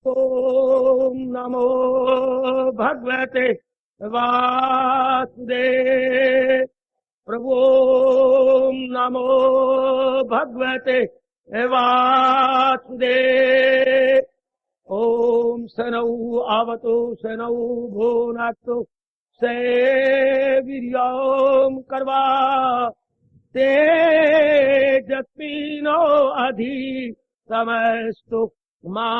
ओम नमो भगवते वासुदेव प्रभु। ओम नमो भगवते वासुदेव। ओम शनौ आवतो शनौ भुनक्तु सेवीर्यं कर्वा तेजस्विनो अधि समस्तु मा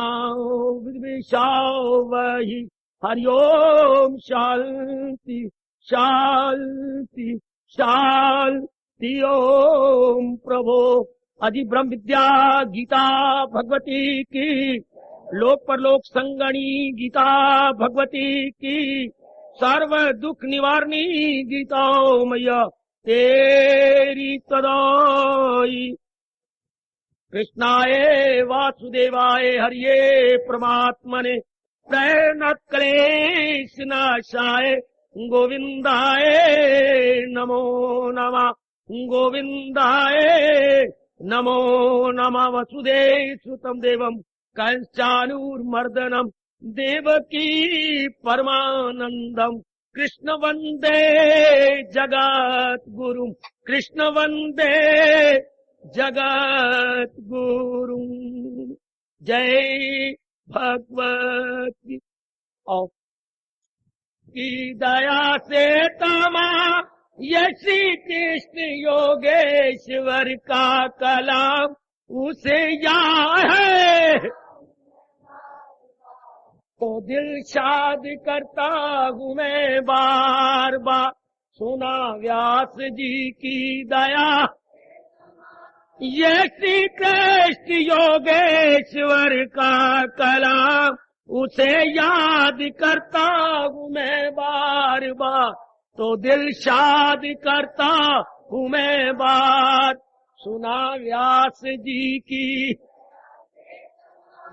विद्विषावहि। हरि ओम शांति शांति शांति। ओम प्रभो अधि ब्रह्म विद्या गीता भगवती की, लोक परलोक संगणी गीता भगवती की, सर्व दुख निवारणी गीता मैया तेरी सदाई। कृष्णाय वासुदेवाय हरिये परमात्मने प्रणत क्लेश नाशाय गोविंदाय नमो नमः। गोविंदाय नमो नमः। वसुदेव सुतं देवं कंचानूर्मर्दनम देवकी परमानंदम कृष्ण वंदे जगत गुरु। कृष्ण वंदे जगत गुरु। जय भगवती और की दया से तमा ये श्री कृष्ण योगेश्वर का कलाम उसे याद है तो दिल शाद करता हूँ मैं बार बार। सुना व्यास जी की दया ये श्री कृष्ण योगेश्वर का कलाम उसे याद करता हूँ मैं बार बार तो दिल शाद करता हूँ मैं बार। सुना व्यास जी की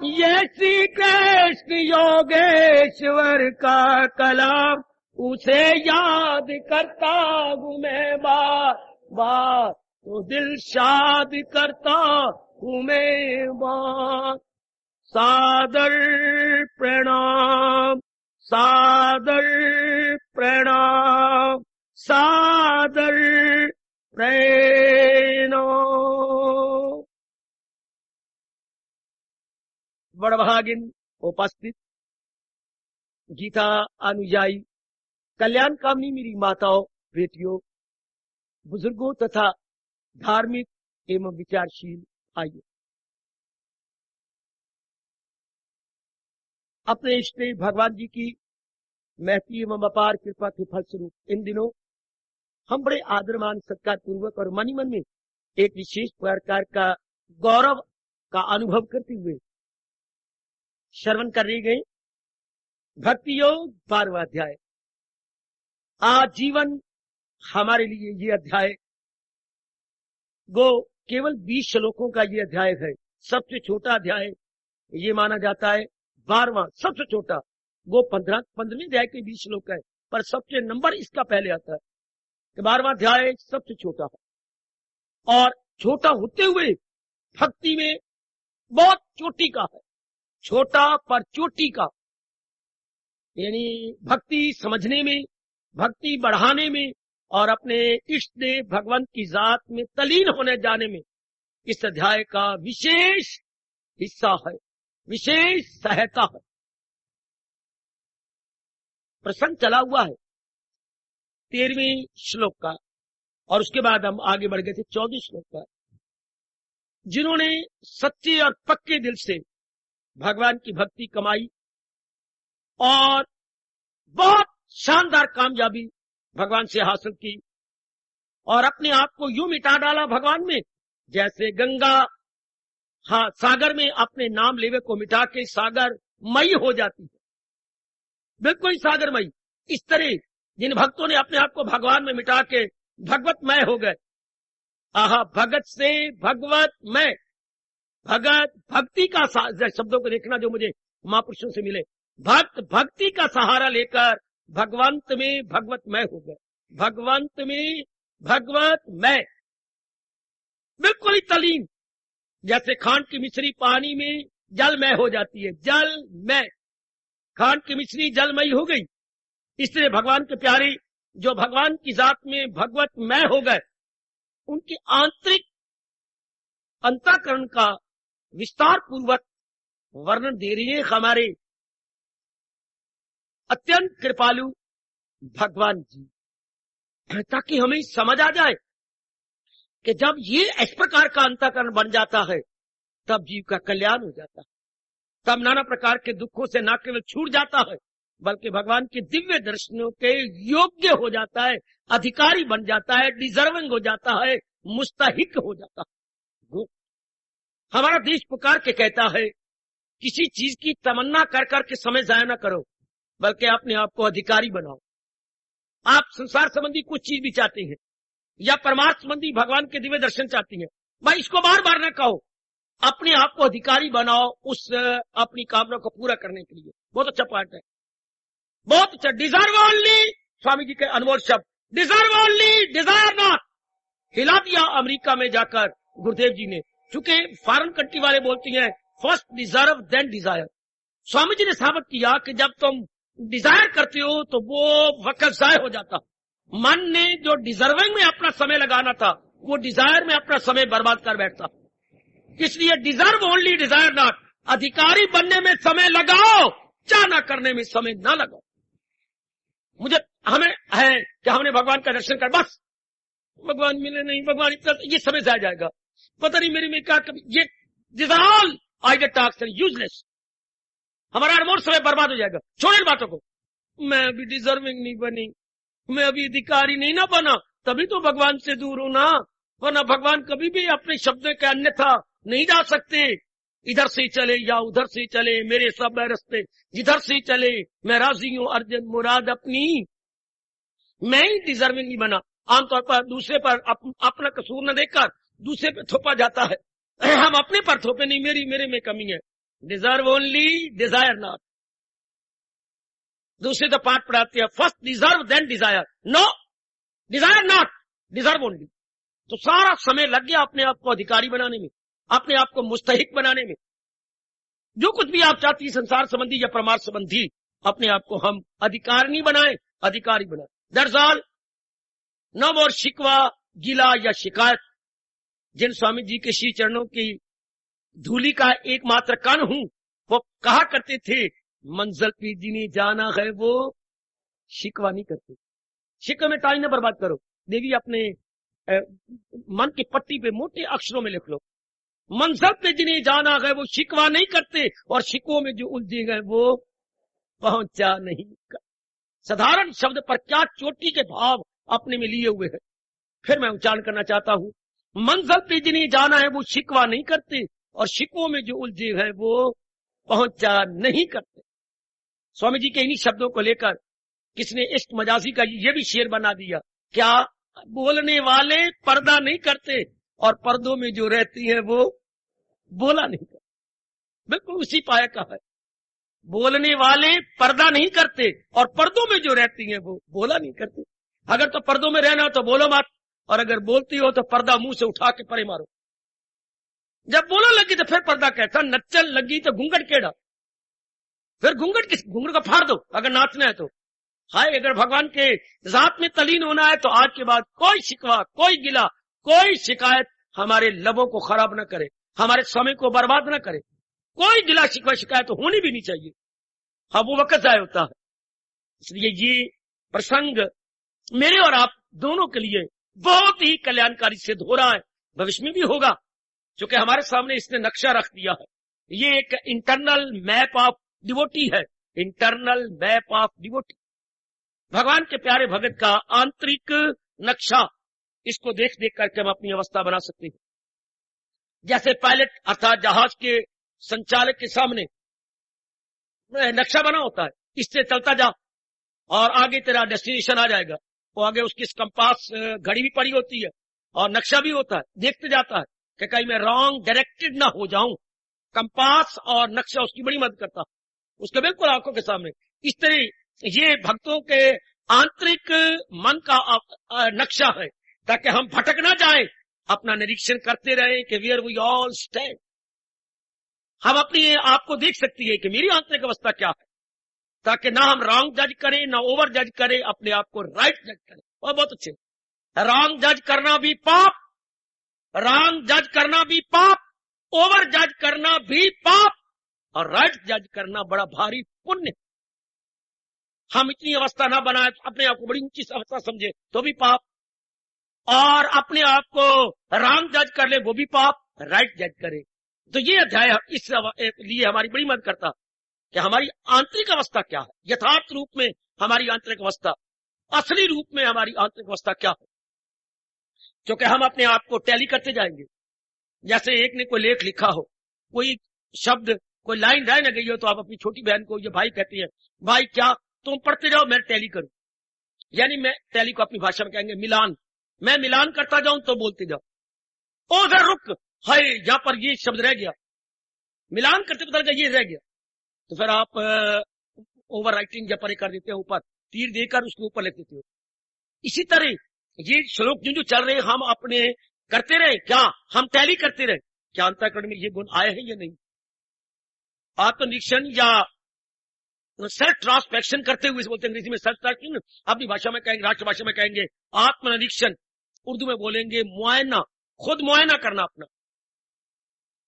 ये श्री कृष्ण योगेश्वर का कलाम उसे याद करता हूँ मैं बार बार तो दिल शाद करता हूँ मैं बार। सादर प्रणाम सादर प्रणाम सादर प्रणाम। बड़भागिन उपस्थित गीता अनुयायी कल्याण कामनी मेरी माताओं बेटियों बुजुर्गों तथा धार्मिक एवं विचारशील भाइयों, अपने इष्ट भगवान जी की महती एवं अपार कृपा के फलस्वरूप इन दिनों हम बड़े आदर मान सत्कार पूर्वक और मनी मन में एक विशेष प्रकार का गौरव का अनुभव करते हुए श्रवण करने गए भक्ति योग 12वां अध्याय। आजीवन हमारे लिए ये अध्याय वो केवल 20 श्लोकों का ये अध्याय है। सबसे छोटा अध्याय ये माना जाता है 12वां सबसे छोटा। वो 15वें अध्याय के 20 श्लोक है पर सबसे नंबर इसका पहले आता है कि 12वां अध्याय सबसे छोटा है और छोटा होते हुए भक्ति में बहुत चोटी का है। छोटा पर चोटी का, यानी भक्ति समझने में, भक्ति बढ़ाने में और अपने इष्ट देव भगवंत की जात में तलीन होने जाने में इस अध्याय का विशेष हिस्सा है, विशेष सहायता है। प्रसंग चला हुआ है 13वें श्लोक का और उसके बाद हम आगे बढ़ गए थे 14 श्लोक का। जिन्होंने सच्चे और पक्के दिल से भगवान की भक्ति कमाई और बहुत शानदार कामयाबी भगवान से हासिल की और अपने आप को यूं मिटा डाला भगवान में जैसे गंगा सागर में अपने नाम लेवे को मिटा के सागर मई हो जाती है, बिल्कुल सागरमयी। इस तरह जिन भक्तों ने अपने आप को भगवान में मिटा के भगवतमय हो गए। आहा, भगत से भगवतमय, भगत भक्ति का शब्दों को देखना जो मुझे महापुरुषों से मिले। भक्त भक्ति का सहारा लेकर भगवंत में भगवतमय हो गए, भगवंत में भगवतमय, बिल्कुल ही तलीन। जैसे खांड की मिश्री पानी में जलमय हो जाती है, जलमय। खांड की मिश्री जलमयी हो गई। इसलिए भगवान के प्यारे जो भगवान की जात में भगवतमय हो गए, उनकी आंतरिक अंतःकरण का विस्तार पूर्वक वर्णन दे रही है हमारे अत्यंत कृपालु भगवान जी, ताकि हमें समझ आ जाए कि जब ये इस प्रकार का अंतःकरण बन जाता है तब जीव का कल्याण हो जाता है, तब नाना प्रकार के दुखों से न केवल छूट जाता है बल्कि भगवान के दिव्य दर्शनों के योग्य हो जाता है, अधिकारी बन जाता है, डिजर्विंग हो जाता है, मुस्तहिक हो जाता है। हमारा देश पुकार के कहता है किसी चीज की तमन्ना कर करके समय जाया न करो, बल्कि अपने आप को अधिकारी बनाओ। आप संसार संबंधी कुछ चीज भी चाहते हैं या परमार्थ संबंधी भगवान के दिव्य दर्शन चाहती हैं, भाई इसको बार बार न कहो, अपने आप को अधिकारी बनाओ उस अपनी कामना को पूरा करने के लिए। बहुत अच्छा पार्ट है, बहुत अच्छा। डिजर्व ओनली, स्वामी जी के अनमोल शब्द, डिजर्व ओनली, डिजायर नॉट, हिला दिया अमेरिका में जाकर गुरुदेव जी ने। चूंकि फॉरेन कंट्री वाले बोलती हैं first deserve then Dzire, Swami ji ने साबित किया कि जब तुम डिजायर करते हो तो वो वक्त जाय हो जाता। मन ने जो डिजर्विंग में अपना समय लगाना था वो डिजायर में अपना समय बर्बाद कर बैठता। इसलिए डिजर्व ओनली, डिजायर नॉट, अधिकारी बनने में समय लगाओ, चाहना करने में समय ना लगाओ। मुझे हमें है कि हमने भगवान का दर्शन कर, बस भगवान मिले नहीं, भगवान इतना, ये समय जाया जाएगा, पता नहीं मेरी में क्या कभी, ये this are all idle talks and useless. हमारा अनमोल समय बर्बाद हो जाएगा। छोड़े बातों को, मैं अभी डिजर्विंग नहीं बनी, मैं अभी अधिकारी नहीं ना बना, तभी तो भगवान से दूर हूं ना, वरना भगवान कभी भी अपने शब्द के अन्यथा नहीं जा सकते। इधर से चले या उधर से चले, मेरे सब रास्ते जिधर से चले, मैं राजी हूं अर्जन मुराद अपनी। मैं ही डिजर्विंग नहीं बना। आमतौर पर दूसरे पर अपना कसूर न देखकर दूसरे पे थोपा जाता है, हम अपने पर थोपे नहीं, मेरे में कमी है। Deserve only, desire not. दूसरे तो पाठ पढ़ाते हैं first deserve then desire, no, desire not, deserve only. तो सारा समय लग गया अपने आप को अधिकारी बनाने में, अपने आप को मुस्तहिक बनाने में। जो कुछ भी आप चाहती संसार संबंधी या परमार्थ संबंधी, अपने आप को हम अधिकार नहीं बनाए, अधिकारी बनाए। That's all. नो मोर शिकवा, गिला या शिकायत। जिन स्वामी जी के श्री चरणों की धूली का एकमात्र कण हूं, वो कहा करते थे मंजिल पे जिन्हें जाना है वो शिकवा नहीं करते। शिकवा में टाइम न बर्बाद करो। देवी अपने मन की पट्टी पे मोटे अक्षरों में लिख लो, मंजिल पे जिन्हें जाना है वो शिकवा नहीं करते, और शिकवों में जो उलझे गए वो पहुंचा नहीं कर। साधारण शब्द पर क्या चोटी के भाव अपने में लिए हुए हैं। फिर मैं उच्चारण करना चाहता हूं, मंजिल पे जिन्हें जाना है वो शिकवा नहीं करते, और शिकवों में जो उलझे हैं वो पहुंचा नहीं करते। स्वामी जी के इन्हीं शब्दों को लेकर किसने इश्क मजाजी का ये भी शेर बना दिया, क्या बोलने वाले पर्दा नहीं करते और पर्दों में जो रहती है वो बोला नहीं करते। बिल्कुल उसी पाया का है, बोलने वाले पर्दा नहीं करते और पर्दों में जो रहती है वो बोला नहीं करते। अगर तो पर्दों में रहना हो तो बोलो मत, और अगर बोलती हो तो पर्दा मुंह से उठा के परे मारो। जब बोलो लगी तो फिर पर्दा कहता, नच्चन लगी तो घूंघट केड़ा, फिर घूंघट को फाड़ दो अगर नाचना है तो। हाय, अगर भगवान के जात में तलीन होना है तो आज के बाद कोई शिकवा, कोई गिला, कोई शिकायत हमारे लबों को खराब न करे, हमारे समय को बर्बाद न करे। कोई गिला शिकवा शिकायत तो होनी भी नहीं चाहिए। हाँ, वो वक्त जाया होता है। इसलिए ये प्रसंग मेरे और आप दोनों के लिए बहुत ही कल्याणकारी सिद्ध हो रहा है, भविष्य में भी होगा, क्योंकि हमारे सामने इसने नक्शा रख दिया है। ये एक इंटरनल मैप ऑफ डिवोटी है, इंटरनल मैप ऑफ डिवोटी, भगवान के प्यारे भगत का आंतरिक नक्शा। इसको देख देख करके हम अपनी अवस्था बना सकते हैं। जैसे पायलट अर्थात जहाज के संचालक के सामने नक्शा बना होता है, इससे चलता जा और आगे तेरा डेस्टिनेशन आ जाएगा। वो आगे उसकी कंपास घड़ी भी पड़ी होती है और नक्शा भी होता है, देखते जाता है कि कहीं मैं रॉन्ग डायरेक्टेड ना हो जाऊं। कंपास और नक्शा उसकी बड़ी मदद करता है, उसके बिल्कुल आंखों के सामने। इस तरह ये भक्तों के आंतरिक मन का नक्शा है, ताकि हम भटक ना जाएं, अपना निरीक्षण करते रहें कि वेयर वी ऑल स्टैंड। हम अपनी आपको देख सकती है कि मेरी आंतरिक अवस्था क्या है, ताकि ना हम रॉन्ग जज करें, ना ओवर जज करें, अपने आप को राइट जज करें। और बहुत अच्छे, रॉन्ग जज करना भी पाप, रॉन्ग जज करना भी पाप, ओवर जज करना भी पाप, और राइट जज करना बड़ा भारी पुण्य। हम इतनी अवस्था ना बनाए, अपने आप को बड़ी ऊंची अवस्था समझे तो भी पाप, और अपने आप को रॉन्ग जज कर ले वो भी पाप, राइट जज करे। तो ये अध्याय इस लिए हमारी बड़ी मदद करता कि हमारी आंतरिक अवस्था क्या है, यथार्थ रूप में हमारी आंतरिक अवस्था, असली रूप में हमारी आंतरिक अवस्था क्या है। क्योंकि हम अपने आप को टैली करते जाएंगे। जैसे एक ने कोई लेख लिखा हो, कोई शब्द, कोई लाइन रह न गई हो, तो आप अपनी छोटी बहन को, ये भाई कहती है, भाई क्या तुम पढ़ते जाओ मैं टैली करूं, यानी मैं टैली को अपनी भाषा में कहेंगे मिलान, मैं मिलान करता जाऊं तो बोलते जाओ। ओ जरा रुक, हाय यहां पर ये शब्द रह गया, मिलान करते पता लगा ये रह गया, तो फिर आप ओवर राइटिंग या परे कर देते हो, ऊपर तीर देकर उसके ऊपर लिख देते हो। इसी तरह ये श्लोक जो चल रहे हम अपने करते रहे, क्या हम टैली करते रहे, क्या अंतःकरण में ये गुण आए हैं या नहीं। आत्मनिरीक्षण या सेल्फ ट्रांसपेक्शन करते हुए, बोलते हैं अंग्रेजी में सेल्फ ट्रांसपेक्शन, अपनी भाषा में कहेंगे, राष्ट्रभाषा में कहेंगे आत्मनिरीक्षण, उर्दू में बोलेंगे मुआयना, खुद मुआयना करना,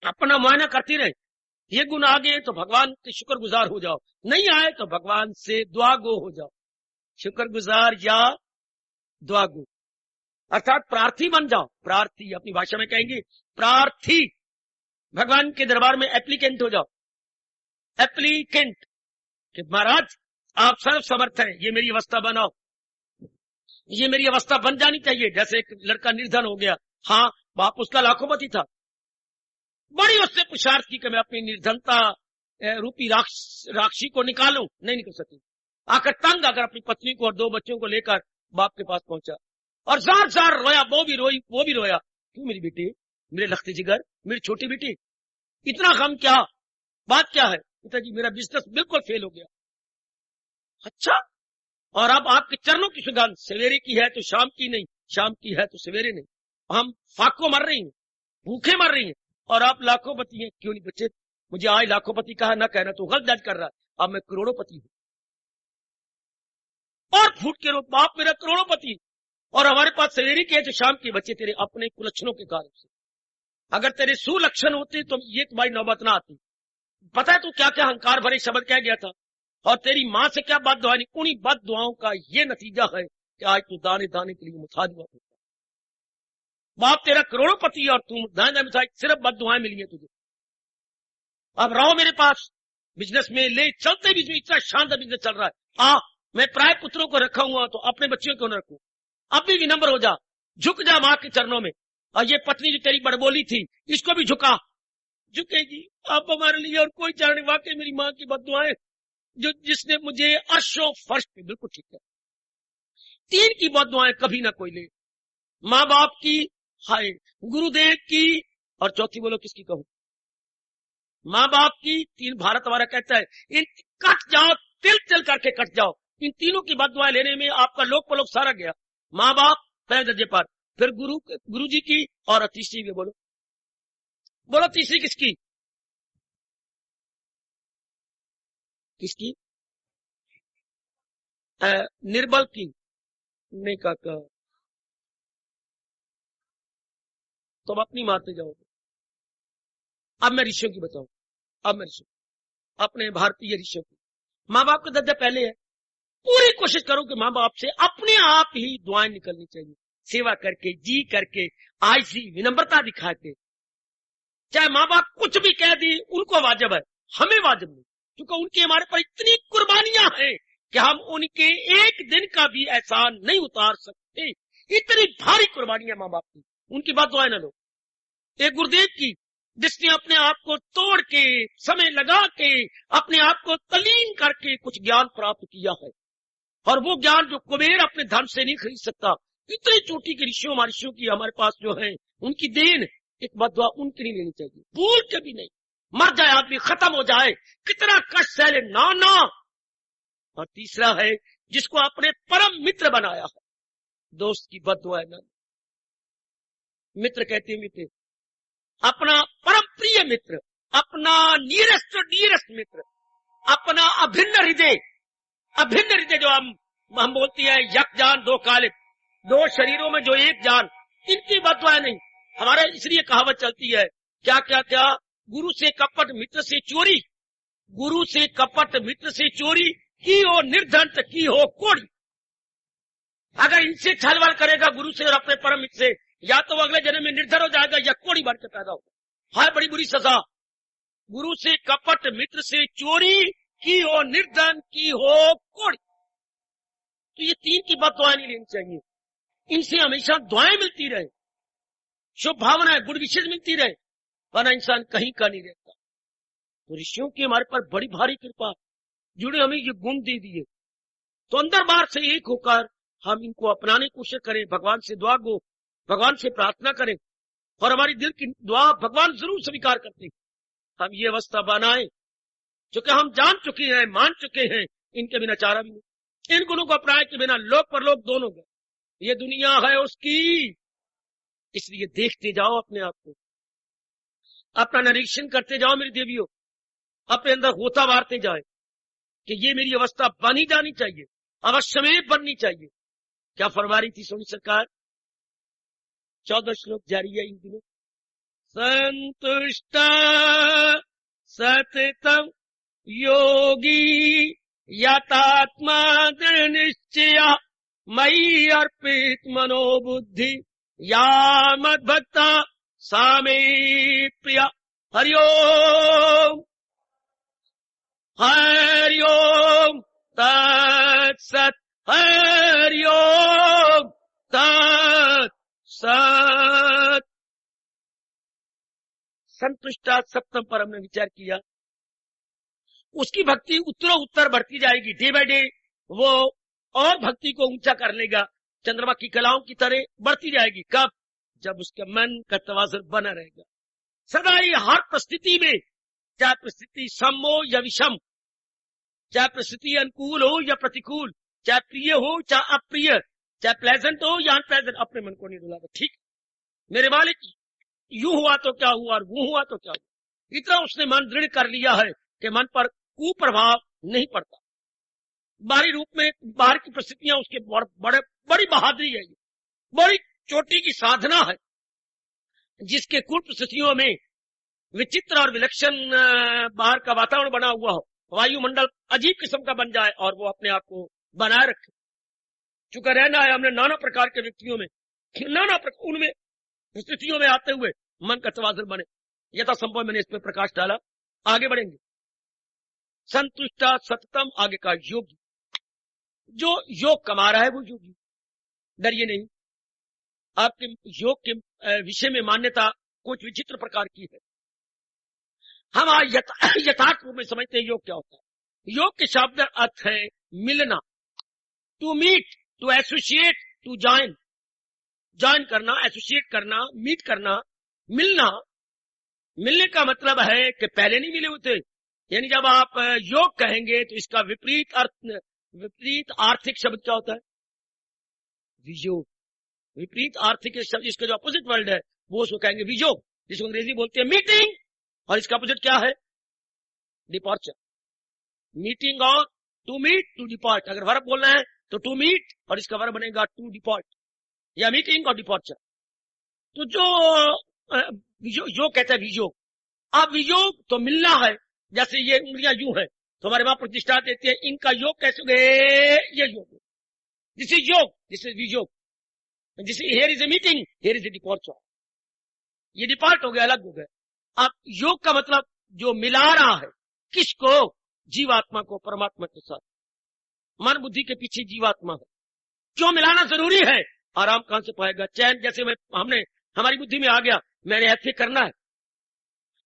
अपना मुआयना करती रहे। ये गुण आ गए तो भगवान के शुक्रगुजार हो जाओ, नहीं आए तो भगवान से दुआगो हो जाओ, शुक्रगुजार या दुआगो, अर्थात प्रार्थी बन जाओ। प्रार्थी अपनी भाषा में कहेंगे प्रार्थी, भगवान के दरबार में एप्लीकेंट हो जाओ, एप्लीकेंट कि महाराज आप सर्व समर्थ हैं, ये मेरी अवस्था बनाओ, ये मेरी अवस्था बन जानी चाहिए। जैसे एक लड़का निर्धन हो गया, हाँ बाप उसका लाखोपति था, बड़ी उससे पुरुषार्थ की कि मैं अपनी निर्धनता रूपी राक्षसी को निकालूं, नहीं निकल सकी। आकर तंग आकर अपनी पत्नी को और 2 बच्चों को लेकर बाप के पास पहुंचा और जार जार रोया, वो भी रोई वो भी रोया, क्यों मेरी बेटी, मेरे लखते जिगर, मेरी छोटी बेटी, इतना गम क्या, बात क्या है। पिताजी मेरा बिजनेस बिल्कुल फेल हो गया। अच्छा, और अब आपके चरणों की सुगंध सवेरे की है तो शाम की नहीं, शाम की है तो सवेरे नहीं, हम फाको मर रही हैं, भूखे मर रही हैं, और आप लाखोपति हैं। क्यों नहीं बच्चे, मुझे आज लाखोपति कहा ना कहना तो गलत जज कर रहा है, अब मैं करोड़ों हूं। और फूट के रो, बाप मेरा करोड़ों, और हमारे पास सवेरे के है तो शाम के। बच्चे तेरे अपने कुलक्षणों के कारण से, अगर तेरे सुलक्षण होते तो ये तुम्हारी नौबत ना आती। पता है तू क्या क्या अहंकार भरे शब्द कह गया था, और तेरी मां से क्या बद दुआ नहीं, उन्हीं बद दुआओं का ये नतीजा है कि आज तू दाने दाने के लिए मुताज हुआ। बाप तेरा करोड़ों और तू दाने दाने मुताज, सिर्फ बद दुआएं मिली है तुझे। अब रहो मेरे पास, बिजनेस में ले चलते, बीच में इतना शानदार बिजनेस चल रहा है, मैं प्राय पुत्रों को रखा हुआ तो अपने बच्चों को न रखूं। अब भी विनम्र हो जा, झुक जा मां के चरणों में, और ये पत्नी जो तेरी बड़बोली थी इसको भी झुका, झुकेगी। आप हमारे लिए और कोई चाहने, वाकई मेरी मां की बद्दुआएं जो जिसने मुझे अर्शों फर्श पे, बिल्कुल ठीक है, 3 की बद्दुआएं कभी ना कोई ले, माँ बाप की, हाय गुरुदेव की, और चौथी बोलो किसकी कहूं, माँ बाप की। 3 भारत हमारा कहता है इन कट जाओ, तिल तिल करके कट जाओ। इन तीनों की बद्दुआएं लेने में आपका लोक पलोक सारा गया। माँ बाप पहले दर्जे पर, फिर गुरु जी की, और तीसरी भी बोलो, बोलो तीसरी किसकी, किसकी, निर्बल की, नहीं काका तुम अपनी मारते जाओगे। अब मैं ऋषियों की बताऊं, अब मैं ऋषि, अपने भारतीय ऋषियों की। माँ बाप का दर्जा पहले है, पूरी कोशिश करो कि माँ बाप से अपने आप ही दुआएं निकलनी चाहिए, सेवा करके, जी करके, आईसी विनम्रता दिखा के। चाहे माँ बाप कुछ भी कह दी, उनको वाजिब है, हमें वाजिब नहीं, क्योंकि उनकी हमारे पर इतनी कुर्बानियां हैं कि हम उनके एक दिन का भी एहसान नहीं उतार सकते। इतनी भारी कुर्बानियां माँ बाप की, उनकी बात दुआएं न लो। एक गुरुदेव की, जिसने अपने आप को तोड़ के, समय लगा के, अपने आप को तलीन करके कुछ ज्ञान प्राप्त किया है, और वो ज्ञान जो कुबेर अपने धन से नहीं खरीद सकता। इतनी चोटी के ऋषियों महर्षियों की हमारे पास जो है, उनकी देन, एक बदुआ उनकी नहीं लेनी चाहिए, भूल के भी नहीं। मर जाए आदमी, खत्म हो जाए, कितना कष्ट सहले, ना ना। और तीसरा है जिसको अपने परम मित्र बनाया है, दोस्त की बदुआ है ना, मित्र कहते हैं मित्र, अपना परम प्रिय मित्र, अपना नियरेस्ट मित्र, अपना अभिन्न हृदय जो हम बोलती है यक जान दो कालिब, दो शरीरों में जो एक जान, इनकी बददुआएं नहीं। हमारा इसलिए कहावत चलती है क्या क्या क्या, गुरु से कपट मित्र से चोरी, गुरु से कपट मित्र से चोरी, की हो निर्धन की हो कोड़ी। अगर इनसे छलवाल करेगा गुरु से और अपने परम मित्र से, या तो अगले जन्म में निर्धन हो जाएगा या कोड़ी बन के पैदा होगा। हाय बड़ी बुरी सजा। गुरु से कपट मित्र से चोरी, की हो निर्धन की हो कोड़ी। तो ये तीन की बात दुआएं नहीं लेनी चाहिए। इनसे हमेशा दुआएं मिलती रहे, शुभ भावनाएं गुड विशेष मिलती रहे, वरना इंसान कहीं का नहीं रहता। तो ऋषियों की हमारे पर बड़ी भारी कृपा, जुड़े हमें ये गुण दे दिए। तो अंदर बाहर से एक होकर हम इनको अपनाने की कोशिश करें, भगवान से दुआ गो, भगवान से प्रार्थना करें, और हमारी दिल की दुआ भगवान जरूर स्वीकार करते हैं। हम ये अवस्था बनाए, चूंकि हम जान चुके हैं, मान चुके हैं, इनके बिना चारा भी नहीं। इन गुणों को अपनाए के बिना लोक परलोक दोनों गए। ये दुनिया है उसकी, इसलिए देखते जाओ अपने आप को, अपना निरीक्षण करते जाओ मेरी देवियों, अपने अंदर होता वारते जाए कि ये मेरी अवस्था बनी जानी चाहिए, अवश्य में बननी चाहिए। क्या फरमा रही थी सोनी सरकार? 14 श्लोक जारी है इन दिनों। संतुष्ट सततम योगी यतात्मा दृढ़ निश्चय मयि अर्पित मनोबुद्धि या मद भक्ता सामे प्रिया। हरिओम हरिओम तत्सत, हरिओम तत्सत। संतुष्टा सप्तम पर हमने विचार किया, उसकी भक्ति उत्तर बढ़ती जाएगी, डे बाय डे वो और भक्ति को ऊंचा कर लेगा, चंद्रमा की कलाओं की तरह बढ़ती जाएगी। कब? जब उसके मन का तवाज़ुन बना रहेगा सदा ही, हर परिस्थिति में, चाहे परिस्थिति सम हो या विषम, चाहे परिस्थिति अनुकूल हो या प्रतिकूल, चाहे प्रिय हो चाहे अप्रिय, चाहे प्लेजेंट हो या अनप्लेजेंट, अपने मन को नहीं रुलाना। ठीक मेरे मालिक, यूं हुआ तो क्या हुआ और वो हुआ तो क्या हुआ, इतना उसने मन दृढ़ कर लिया है कि मन पर कुप्रभाव नहीं पड़ता। बाहरी रूप में बाहर की परिस्थितियां उसके बड़ी बहादुरी है, बड़ी चोटी की साधना है। जिसके कुल परिस्थितियों में विचित्र और विलक्षण बाहर का वातावरण बना हुआ हो, वायुमंडल अजीब किस्म का बन जाए और वो अपने आप को बनाए रखे। चूंकि रहना है हमने नाना प्रकार के व्यक्तियों में, नाना प्रकार उनमें स्थितियों में आते हुए मन का तवाज़ुन बने, यथासंभव मैंने इस पर प्रकाश डाला। आगे बढ़ेंगे। संतुष्टा सततम, आगे का योगी, जो योग कमा रहा है वो योगी। डरिए नहीं, आपके योग के विषय में मान्यता कुछ विचित्र प्रकार की है। हम यथार्थ रूप में समझते हैं योग क्या होता है। योग के शब्द अर्थ है मिलना, to meet, to associate, to join, join करना, एसोसिएट करना, मीट करना, मिलना। मिलने का मतलब है कि पहले नहीं मिले होते, यानी जब आप योग कहेंगे तो इसका विपरीत अर्थ, विपरीत आर्थिक शब्द क्या होता है? वियोग। विपरीत आर्थिक शब्द, इसका जो अपोजिट वर्ड है वो उसको कहेंगे वियोग, जिसको अंग्रेजी बोलते हैं मीटिंग, और इसका अपोजिट क्या है? डिपार्चर। मीटिंग और टू मीट, टू डिपार्ट। अगर वर्ब बोलना है तो टू मीट, और इसका वर्ब बनेगा टू डिपार्ट, या मीटिंग और डिपार्चर। तो जो योग कहता है वियोग। अब वियोग तो मिलना है, जैसे ये उंगलियां यूं है तो हमारे वहां प्रतिष्ठा देते हैं, इनका योग कैसे गए? ये योग, दिस इज योग, दिस इज वियोग, this here is a meeting, here is a departure. ये डिपार्ट हो गया, अलग हो गया। अब योग का मतलब जो मिला रहा है, किसको? जीवात्मा को परमात्मा के साथ। मन बुद्धि के पीछे जीवात्मा है। क्यों मिलाना जरूरी है? आराम कहां से पाएगा? चैन। जैसे हमने हमारी बुद्धि में आ गया मैंने एफए करना है,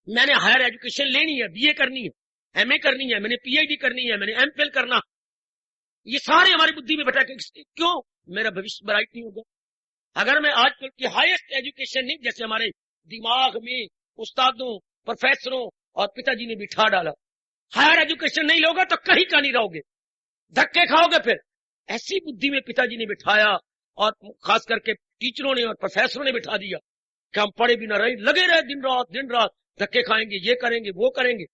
मैंने हायर एजुकेशन लेनी है, बीए करनी है, एमए करनी है, मैंने पीएचडी करनी है, मैंने एमफिल करना, ये सारे हमारी बुद्धि में बैठा के क्यों? मेरा भविष्य ब्राइट नहीं होगा। अगर मैं आजकल की हाईएस्ट एजुकेशन नहीं, जैसे हमारे दिमाग में उस्तादों, प्रोफेसरों और पिताजी ने बिठा डाला, हायर एजुकेशन नहीं लोगे तो कहीं का नहीं रहोगे, धक्के खाओगे। फिर ऐसी बुद्धि में पिताजी ने बिठाया, और खास करके टीचरों ने और प्रोफेसरों ने बिठा दिया कि हम पढ़े बिना रहे, लगे रहे दिन रात धक्के खाएंगे, ये करेंगे, वो करेंगे,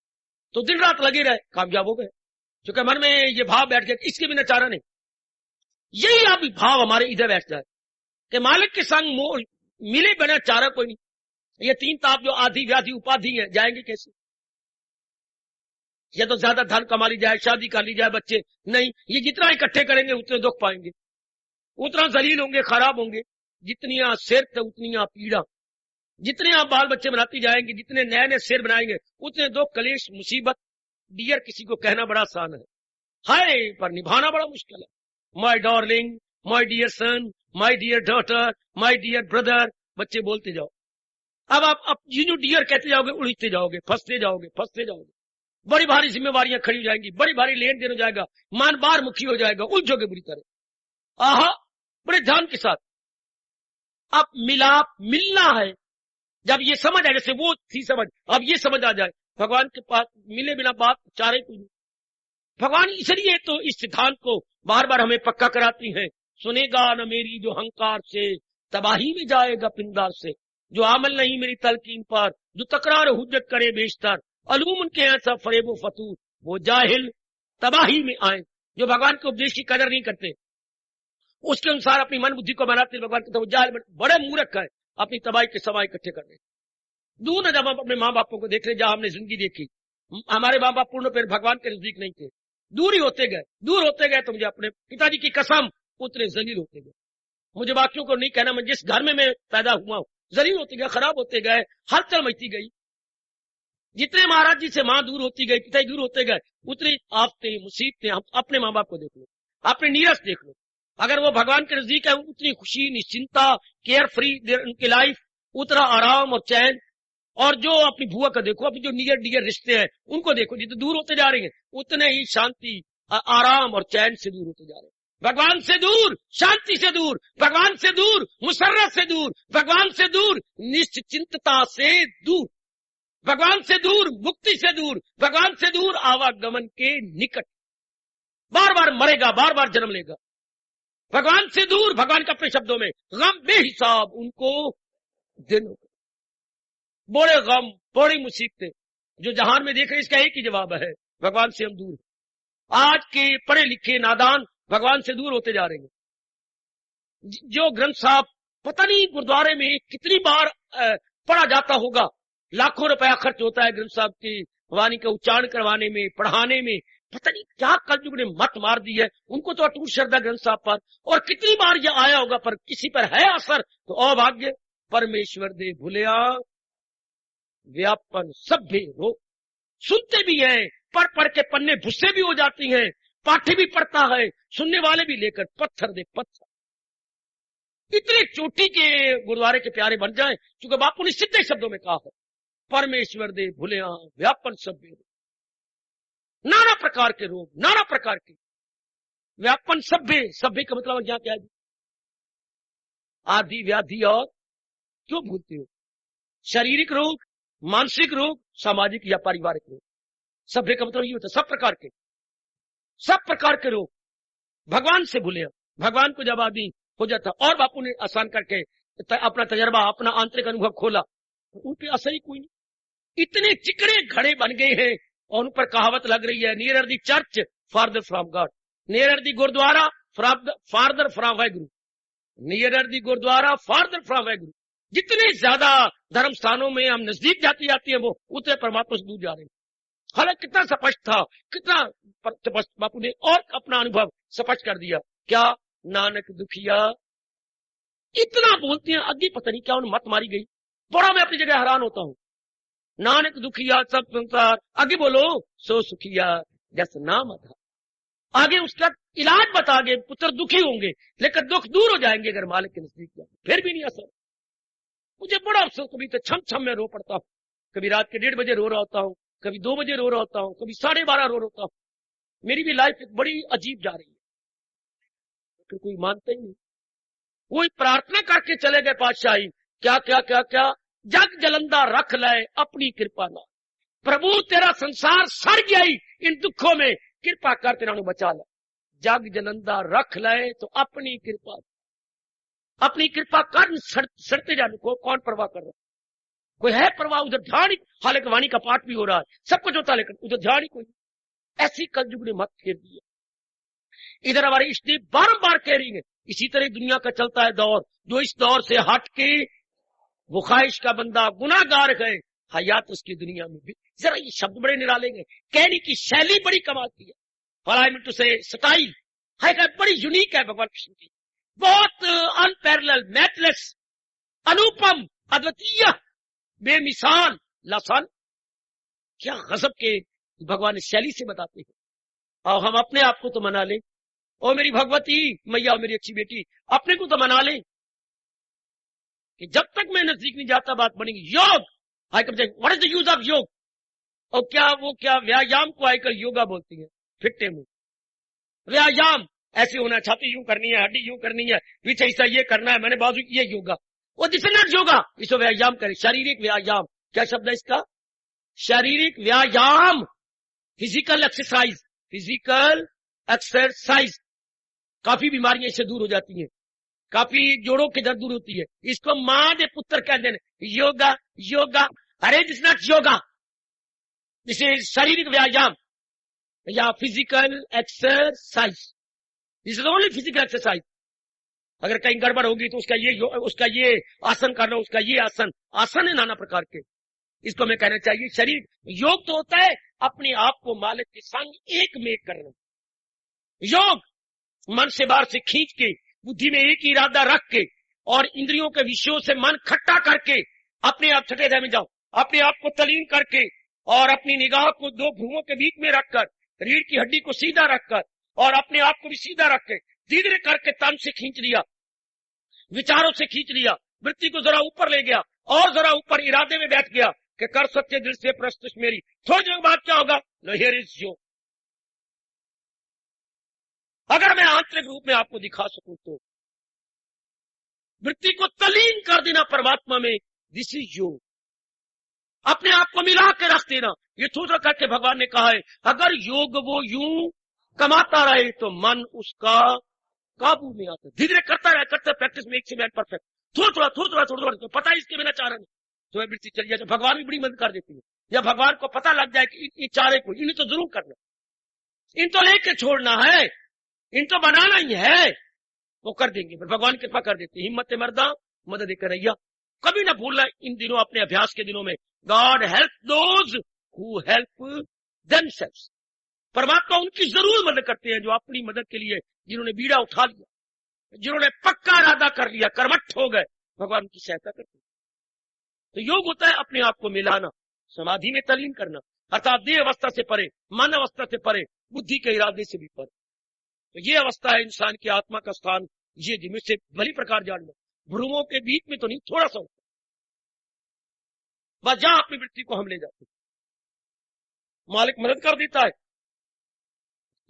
तो दिन रात लगे रहे, कामयाब हो गए। क्योंकि मन में ये भाव बैठ गया, इसके बिना चारा नहीं। यही आप भाव हमारे इधर बैठ जाए कि मालिक के संग मोल मिले बिना चारा कोई नहीं। ये तीन ताप जो आधी व्याधि उपाधि है, जाएंगे कैसे? या तो ज्यादा धन कमा ली जाए, शादी कर ली जाए, बच्चे नहीं, ये जितना इकट्ठे करेंगे उतने दुख पाएंगे, उतना जलील होंगे, खराब होंगे। जितनी सिर उतनी पीड़ा, जितने आप बाल बच्चे बनाती जाएंगे, जितने नए नए सिर बनाएंगे, उतने दुख, कलेश, मुसीबत। डियर किसी को कहना बड़ा आसान है, हाय, पर निभाना बड़ा मुश्किल है। My darling, my dear son, my dear daughter, my dear brother, बच्चे बोलते जाओ। अब आप जो डियर कहते जाओगे, उलझते जाओगे, फंसते जाओगे, फंसते जाओगे। बड़ी भारी जिम्मेवारियां खड़ी हो जाएंगी, बड़ी भारी लेन देन हो जाएगा, मान बार मुखी हो जाएगा, उलझोगे बुरी तरह। आहा, बड़े ध्यान के साथ अब मिलाप मिलना है। जब ये समझ आए, जैसे वो थी समझ, अब ये समझ आ जाए, भगवान के पास मिले बिना बात चारे कोई नहीं। भगवान इसलिए तो इस सिद्धांत को बार बार हमें पक्का कराती हैं, सुनेगा न मेरी जो हंकार से, तबाही में जाएगा पिंदार से। जो अमल नहीं मेरी तलकीन पर, जो तकरार हुज्जत करे बेशतर, अलूम उनके ऐसा फरेब फतूर, वो जाहिल तबाही में आए। जो भगवान के उपदेश की कदर नहीं करते, उसके अनुसार अपनी मन बुद्धि को बनाते, भगवान कहते वो जाहिल, बड़े मूर्ख है, अपनी तबाही के सवाई इकट्ठे कर रहे। दूर न जब हम अपने माँ बापों को देख रहे, जहां हमने जिंदगी देखी, हमारे माँ बाप पूर्ण पेड़ भगवान के नजदीक नहीं थे, दूर ही होते गए, दूर होते गए। तो मुझे अपने पिताजी की कसम, उतने जलील होते गए। मुझे बाकियों को नहीं कहना, मैं जिस घर में मैं पैदा हुआ हूं, जलील होते गए, खराब होते गए, हलचल मचती गई। जितने महाराज जी से माँ दूर होती गई, पिताजी दूर होते गए, उतनी आफतें, मुसीबतें। हम अपने माँ बाप को देख लो, अपने नीरस देख लो, अगर वो भगवान के नजदीक है, उतनी खुशी, निश्चिंता, केयर फ्री उनकी लाइफ, उतना आराम और चैन। और जो अपनी बुआ का देखो, अपनी जो नियर डियर रिश्ते हैं उनको देखो, जितने दूर होते जा रहे हैं उतने ही शांति, आराम और चैन से दूर होते जा रहे हैं। भगवान से दूर, शांति से दूर, भगवान से दूर, मुसर्रत से दूर, भगवान से दूर, निश्चिंतता से दूर, भगवान से दूर, मुक्ति से दूर, भगवान से दूर, आवागमन के निकट। बार बार मरेगा, बार बार जन्म लेगा। भगवान से दूर, भगवान के अपने शब्दों में, गम बेहिसाब उनको दिन हो गए। बड़े गम, बड़ी मुसीबतें जो जहान में देख रहे, इसका एक ही जवाब है, भगवान से हम दूर हैं। आज के पढ़े लिखे नादान भगवान से दूर होते जा रहे हैं। जो ग्रंथ साहब पता नहीं गुरुद्वारे में कितनी बार पढ़ा जाता होगा, लाखों रुपया खर्च होता है ग्रंथ साहब की वाणी का उच्चारण करवाने में, पढ़ाने में। पता नहीं क्या कलयुग ने मत मार दी है, उनको तो अटूट श्रद्धा ग्रंथ साहब पर, और कितनी बार यह आया होगा, पर किसी पर है असर तो अभाग्य। परमेश्वर दे भुलिया व्यापन सभ्य रोग। सुनते भी हैं, पढ़ के पन्ने भुस्से भी हो जाती हैं, पाठ्य भी पढ़ता है, सुनने वाले भी लेकर पत्थर दे पत्थर। इतने चोटी के गुरुद्वारे के प्यारे बन जाएं, क्योंकि बापू ने सीधे शब्दों में कहा है, परमेश्वर दे भुलिया व्यापन सभ्य रोग। नाना प्रकार के रोग, नाना प्रकार के व्यापन सभ्य। सभ्य का मतलब यहां क्या है? आदि व्याधि और क्यों भूलते हो? शारीरिक रोग, मानसिक रोग, सामाजिक या पारिवारिक रोग। सभ्य का मतलब ये होता है सब प्रकार के रोग। भगवान से भूले, भगवान को जब आदमी हो जाता, और बापू ने आसान करके अपना तजर्बा, अपना आंतरिक अनुभव खोला, तो उन पे असर ही कोई नहीं। इतने चिकने घड़े बन गए हैं, और उन पर कहावत लग रही है, near the church farther from God, near the gurdwara farther from Waheguru, near the gurdwara farther from Waheguru. जितने ज्यादा धर्म स्थानों में हम नजदीक जाती जाती है, वो उतने परमात्मा से दूर जा रहे हैं। हालांकि कितना स्पष्ट था, कितना बापू ने और अपना अनुभव स्पष्ट कर दिया। क्या नानक दुखिया, इतना बोलते हैं, आगे पता नहीं क्या उन्हें मत मारी गई। बड़ा मैं अपनी जगह हैरान होता हूं। नानक दुखिया सब संसार, आगे बोलो सो सुखिया जस नाम था। आगे उसका इलाज बता गए, पुत्र दुखी होंगे लेकिन दुख दूर हो जाएंगे अगर मालिक के नजदीक जाए, फिर भी नहीं असर। मुझे बड़ा अफसोस, कभी तो छम छम में रो पड़ता हूं, कभी रात के 1:30 बजे रो रहा होता हूं, कभी 2 बजे रो रहा होता हूं, कभी 12:30 रो होता हूं। मेरी भी लाइफ बड़ी अजीब जा रही है, तो कोई मानता ही नहीं। वही प्रार्थना करके चले गए पातशाही, क्या क्या क्या क्या, जग जलंदा रख लाए अपनी कृपा ना, प्रभु तेरा संसार सड़ गया इन दुखों में, कृपा कर तेरा बचा ला। जग जलंदा रख लाए तो अपनी कृपा कर सड़ते जाने को कौन परवाह कर रहा। कोई है परवाह? उधर ध्यान ही, हालांकि वाणी का पाठ भी हो रहा है, सब कुछ होता है, लेकिन उधर ध्यान ही कोई नहीं। ऐसी कलयुग ने मत फेर दिया। इधर हमारे इष्ट बारंबार कह रही है, इसी तरह दुनिया का चलता है दौर। जो इस दौर से हट के वो ख्वाहिश का बंदा गुनाहगार है, हयात उसकी दुनिया में भी। जरा ये शब्द बड़े निराले हैं, कहने की शैली बड़ी कमाल की है। टू से स्टाइल है, बड़ी यूनिक है भगवान कृष्ण की, बहुत अनपैरेलल, मैथलेस, अनुपम, अद्वितीय, बेमिसाल, लासान। क्या गजब के भगवान इस शैली से बताते हैं। और हम अपने आप को तो मना लें, ओ मेरी भगवती मैया, मेरी अच्छी बेटी, अपने को तो मना लें कि जब तक मैं नजदीक नहीं जाता बात बनेगी। योग, what is the use of योग? और क्या व्यायाम को आजकल योगा बोलती है, फिट्टे मुंह। व्यायाम ऐसे होना, छाती यूं करनी है, हड्डी यूं करनी है, पीछे हिस्सा ये करना है, मैंने बाजू, ये योगा। वो दिस इज नॉट योगा, इसको व्यायाम करें, शारीरिक व्यायाम। क्या शब्द है इसका? शारीरिक व्यायाम, फिजिकल एक्सरसाइज, फिजिकल एक्सरसाइज। काफी बीमारियां इससे दूर हो जाती हैं, काफी जोड़ों की दर्द दूर होती है। इसको मां दे पुत्र कहते हैं, योगा योगा। अरे this not yoga, this is शारीरिक व्यायाम या physical exercise. This is only physical exercise. अगर कहीं गड़बड़ होगी तो उसका ये आसन करना, उसका ये आसन है नाना प्रकार के। इसको हमें कहना चाहिए शरीर। योग तो होता है अपने आप को मालिक के संग एक में करना। योग मन से बाहर से खींच के, बुद्धि में एक ही इरादा रख के और इंद्रियों के विषयों से मन खट्टा करके अपने आप छठे अध्याय में जाओ, अपने आप को तलीन करके और अपनी निगाह को दो भ्रूओं के बीच में रखकर, रीढ़ की हड्डी को सीधा रखकर और अपने आप को भी सीधा रख के धीरे करके तन से खींच लिया, विचारों से खींच लिया, वृत्ति को जरा ऊपर ले गया और जरा ऊपर इरादे में बैठ गया कि कर सच्चे दिल से प्रस्तुत मेरी। थोड़ी देर बाद क्या होगा? हियर इज योग। अगर मैं आंतरिक रूप में आपको दिखा सकूं तो वृत्ति को तलीन कर देना परमात्मा में, दिस इज योग। अपने आप को मिला के रख देना। ये थोड़ा करके भगवान ने कहा है, अगर योग वो यूं कमाता रहे तो मन उसका काबू में आता। धीरे करता रहे, करता प्रैक्टिस में एक से मैन परफेक्ट, थोड़ा थोड़ा तो पता है इसके बिना चारा नहीं, तो वृत्ति चली जाए। भगवान भी बड़ी मदद कर देती है। या भगवान को पता लग जाए कि इन चारे को इन्हें तो जरूर करना, इन तो लेके छोड़ना है, इन तो बनाना ही है, वो कर देंगे। फिर भगवान कृपा कर देते, हिम्मत मर्दा मदद करैया। कभी ना भूलना इन दिनों, अपने अभ्यास के दिनों में, God help those who help themselves. परमात्मा उनकी जरूर मदद करते हैं जो अपनी मदद के लिए, जिन्होंने बीड़ा उठा लिया, जिन्होंने पक्का इरादा कर लिया, कर्मठ हो गए, भगवान की सहायता करते हैं। तो योग होता है अपने आप को मिलाना, समाधि में तल्लीन करना, अर्थात देह अवस्था से परे, मन अवस्था से परे, बुद्धि के इरादे से भी परे। तो ये अवस्था है इंसान की आत्मा का स्थान। ये जिससे भली प्रकार जान लो, भ्रूमों के बीच में तो नहीं, थोड़ा सा होता, बस जहां अपनी वृत्ति को हम ले जाते, मालिक मदद कर देता है।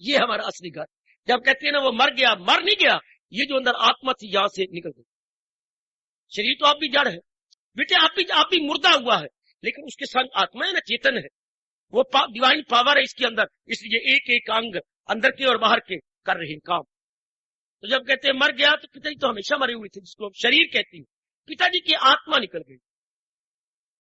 ये हमारा असली घर। जब कहते हैं ना वो मर गया, मर नहीं गया, ये जो अंदर आत्मा थी यहां से निकल गई। शरीर तो आप भी जड़ है बेटे, आप भी मुर्दा हुआ है, लेकिन उसके संग आत्मा है ना, चेतन है, वो डिवाइन पावर है इसके अंदर, इसलिए एक एक अंग अंदर के और बाहर के कर रहे हैं काम। तो जब कहते हैं मर गया, तो पिताजी तो हमेशा मरे हुए थे, जिसको शरीर कहती है। पिताजी की आत्मा निकल गई,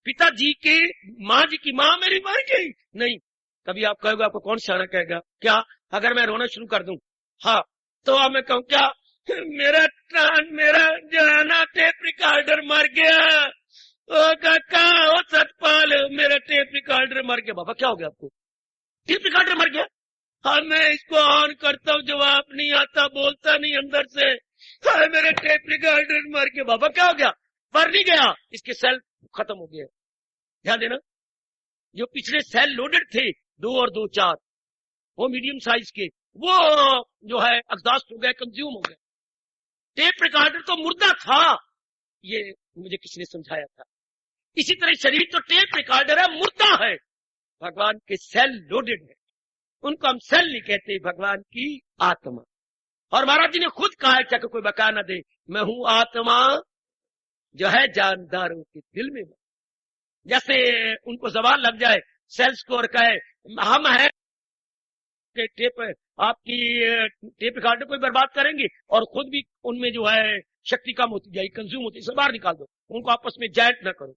पिताजी के माँ जी की माँ मेरी मर गई नहीं। कभी आप कहोगे, आपको कौन सियाना कहेगा? क्या अगर मैं रोना शुरू कर दूं, हाँ, तो अब मैं कहूं क्या, मेरा जो है ना टेप रिकॉर्डर मर गया, ओ काका, ओ सतपाल, मेरा टेप रिकॉर्डर मर गया। बाबा क्या हो गया आपको? टेप रिकॉर्डर मर गया? हाँ, मैं इसको ऑन करता हूँ, जवाब नहीं आता, बोलता नहीं अंदर से, हाँ मेरा टेप रिकॉर्डर मर गया। बाबा क्या हो गया? मर नहीं गया, इसके सेल खत्म हो गया। ध्यान देना, जो पिछले सेल लोडेड थे 2 और 2 4, वो मीडियम साइज के, वो जो है एग्जॉस्ट हो गए, कंज्यूम हो गए। टेप रिकॉर्डर तो मुर्दा था, ये मुझे किसी ने समझाया था। इसी तरह शरीर तो टेप रिकॉर्डर है, मुर्दा है, भगवान के सेल लोडेड है, उनको हम सेल नहीं कहते, भगवान की आत्मा। और महाराज जी ने खुद कहा है, क्या कोई बका न दे, मैं हूं आत्मा जो है जानदारों के दिल में। जैसे उनको जबान लग जाए सेल्स को और कहे हम है टेप, आपकी टेप रिकॉर्डर को बर्बाद करेंगे और खुद भी उनमें जो है शक्ति कम होती जाएगी, कंज्यूम होती है, बाहर निकाल दो, उनको आपस में जॉइंट ना करो।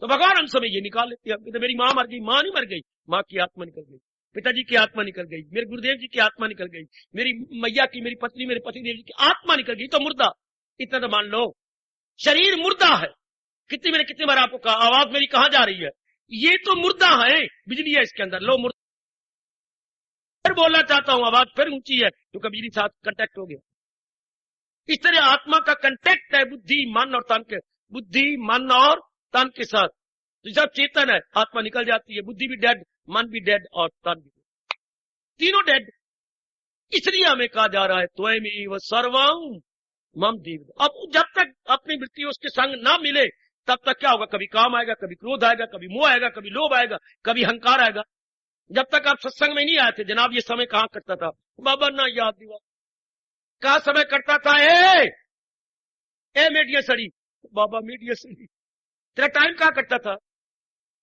तो भगवान हम समय ये निकाल लेते हैं। तो मेरी माँ मर गई, माँ नहीं मर गई, माँ की आत्मा निकल गई, पिताजी की आत्मा निकल गई, मेरे गुरुदेव जी की आत्मा निकल गई, मेरी मैया की, मेरी पत्नी, मेरे पतिदेव जी की आत्मा निकल गई, तो मुर्दा। इतना तो मान लो, शरीर मुर्दा है। कितनी बार आपको कहा, आवाज मेरी कहां जा रही है, ये तो मुर्दा है, बिजली है इसके अंदर, लो मुर्दा। फिर बोलना चाहता हूं, आवाज फिर ऊंची है क्योंकि बिजली साथ कंटेक्ट हो गया। इस तरह आत्मा का कंटेक्ट है बुद्धि मन और तन के, बुद्धि मन और तन के साथ। तो जब चेतन है, आत्मा निकल जाती है, बुद्धि भी डेड, मन भी डेड और तन भी, तीनों डेड। इसलिए हमें कहा जा रहा है त्वमेव सर्वं मम देव। अब जब तक अपनी वृत्ति उसके संग ना मिले, तब तक क्या होगा, कभी काम आएगा, कभी क्रोध आएगा, कभी मोह आएगा, कभी लोभ आएगा, कभी अहंकार आएगा। जब तक आप सत्संग में नहीं आए थे, जनाब ये समय कहां करता था, बाबा ना याद दिवा, कहा समय करता था, ए मीडिया सड़ी, बाबा मीडिया सड़ी, तेरा टाइम कहां करता था,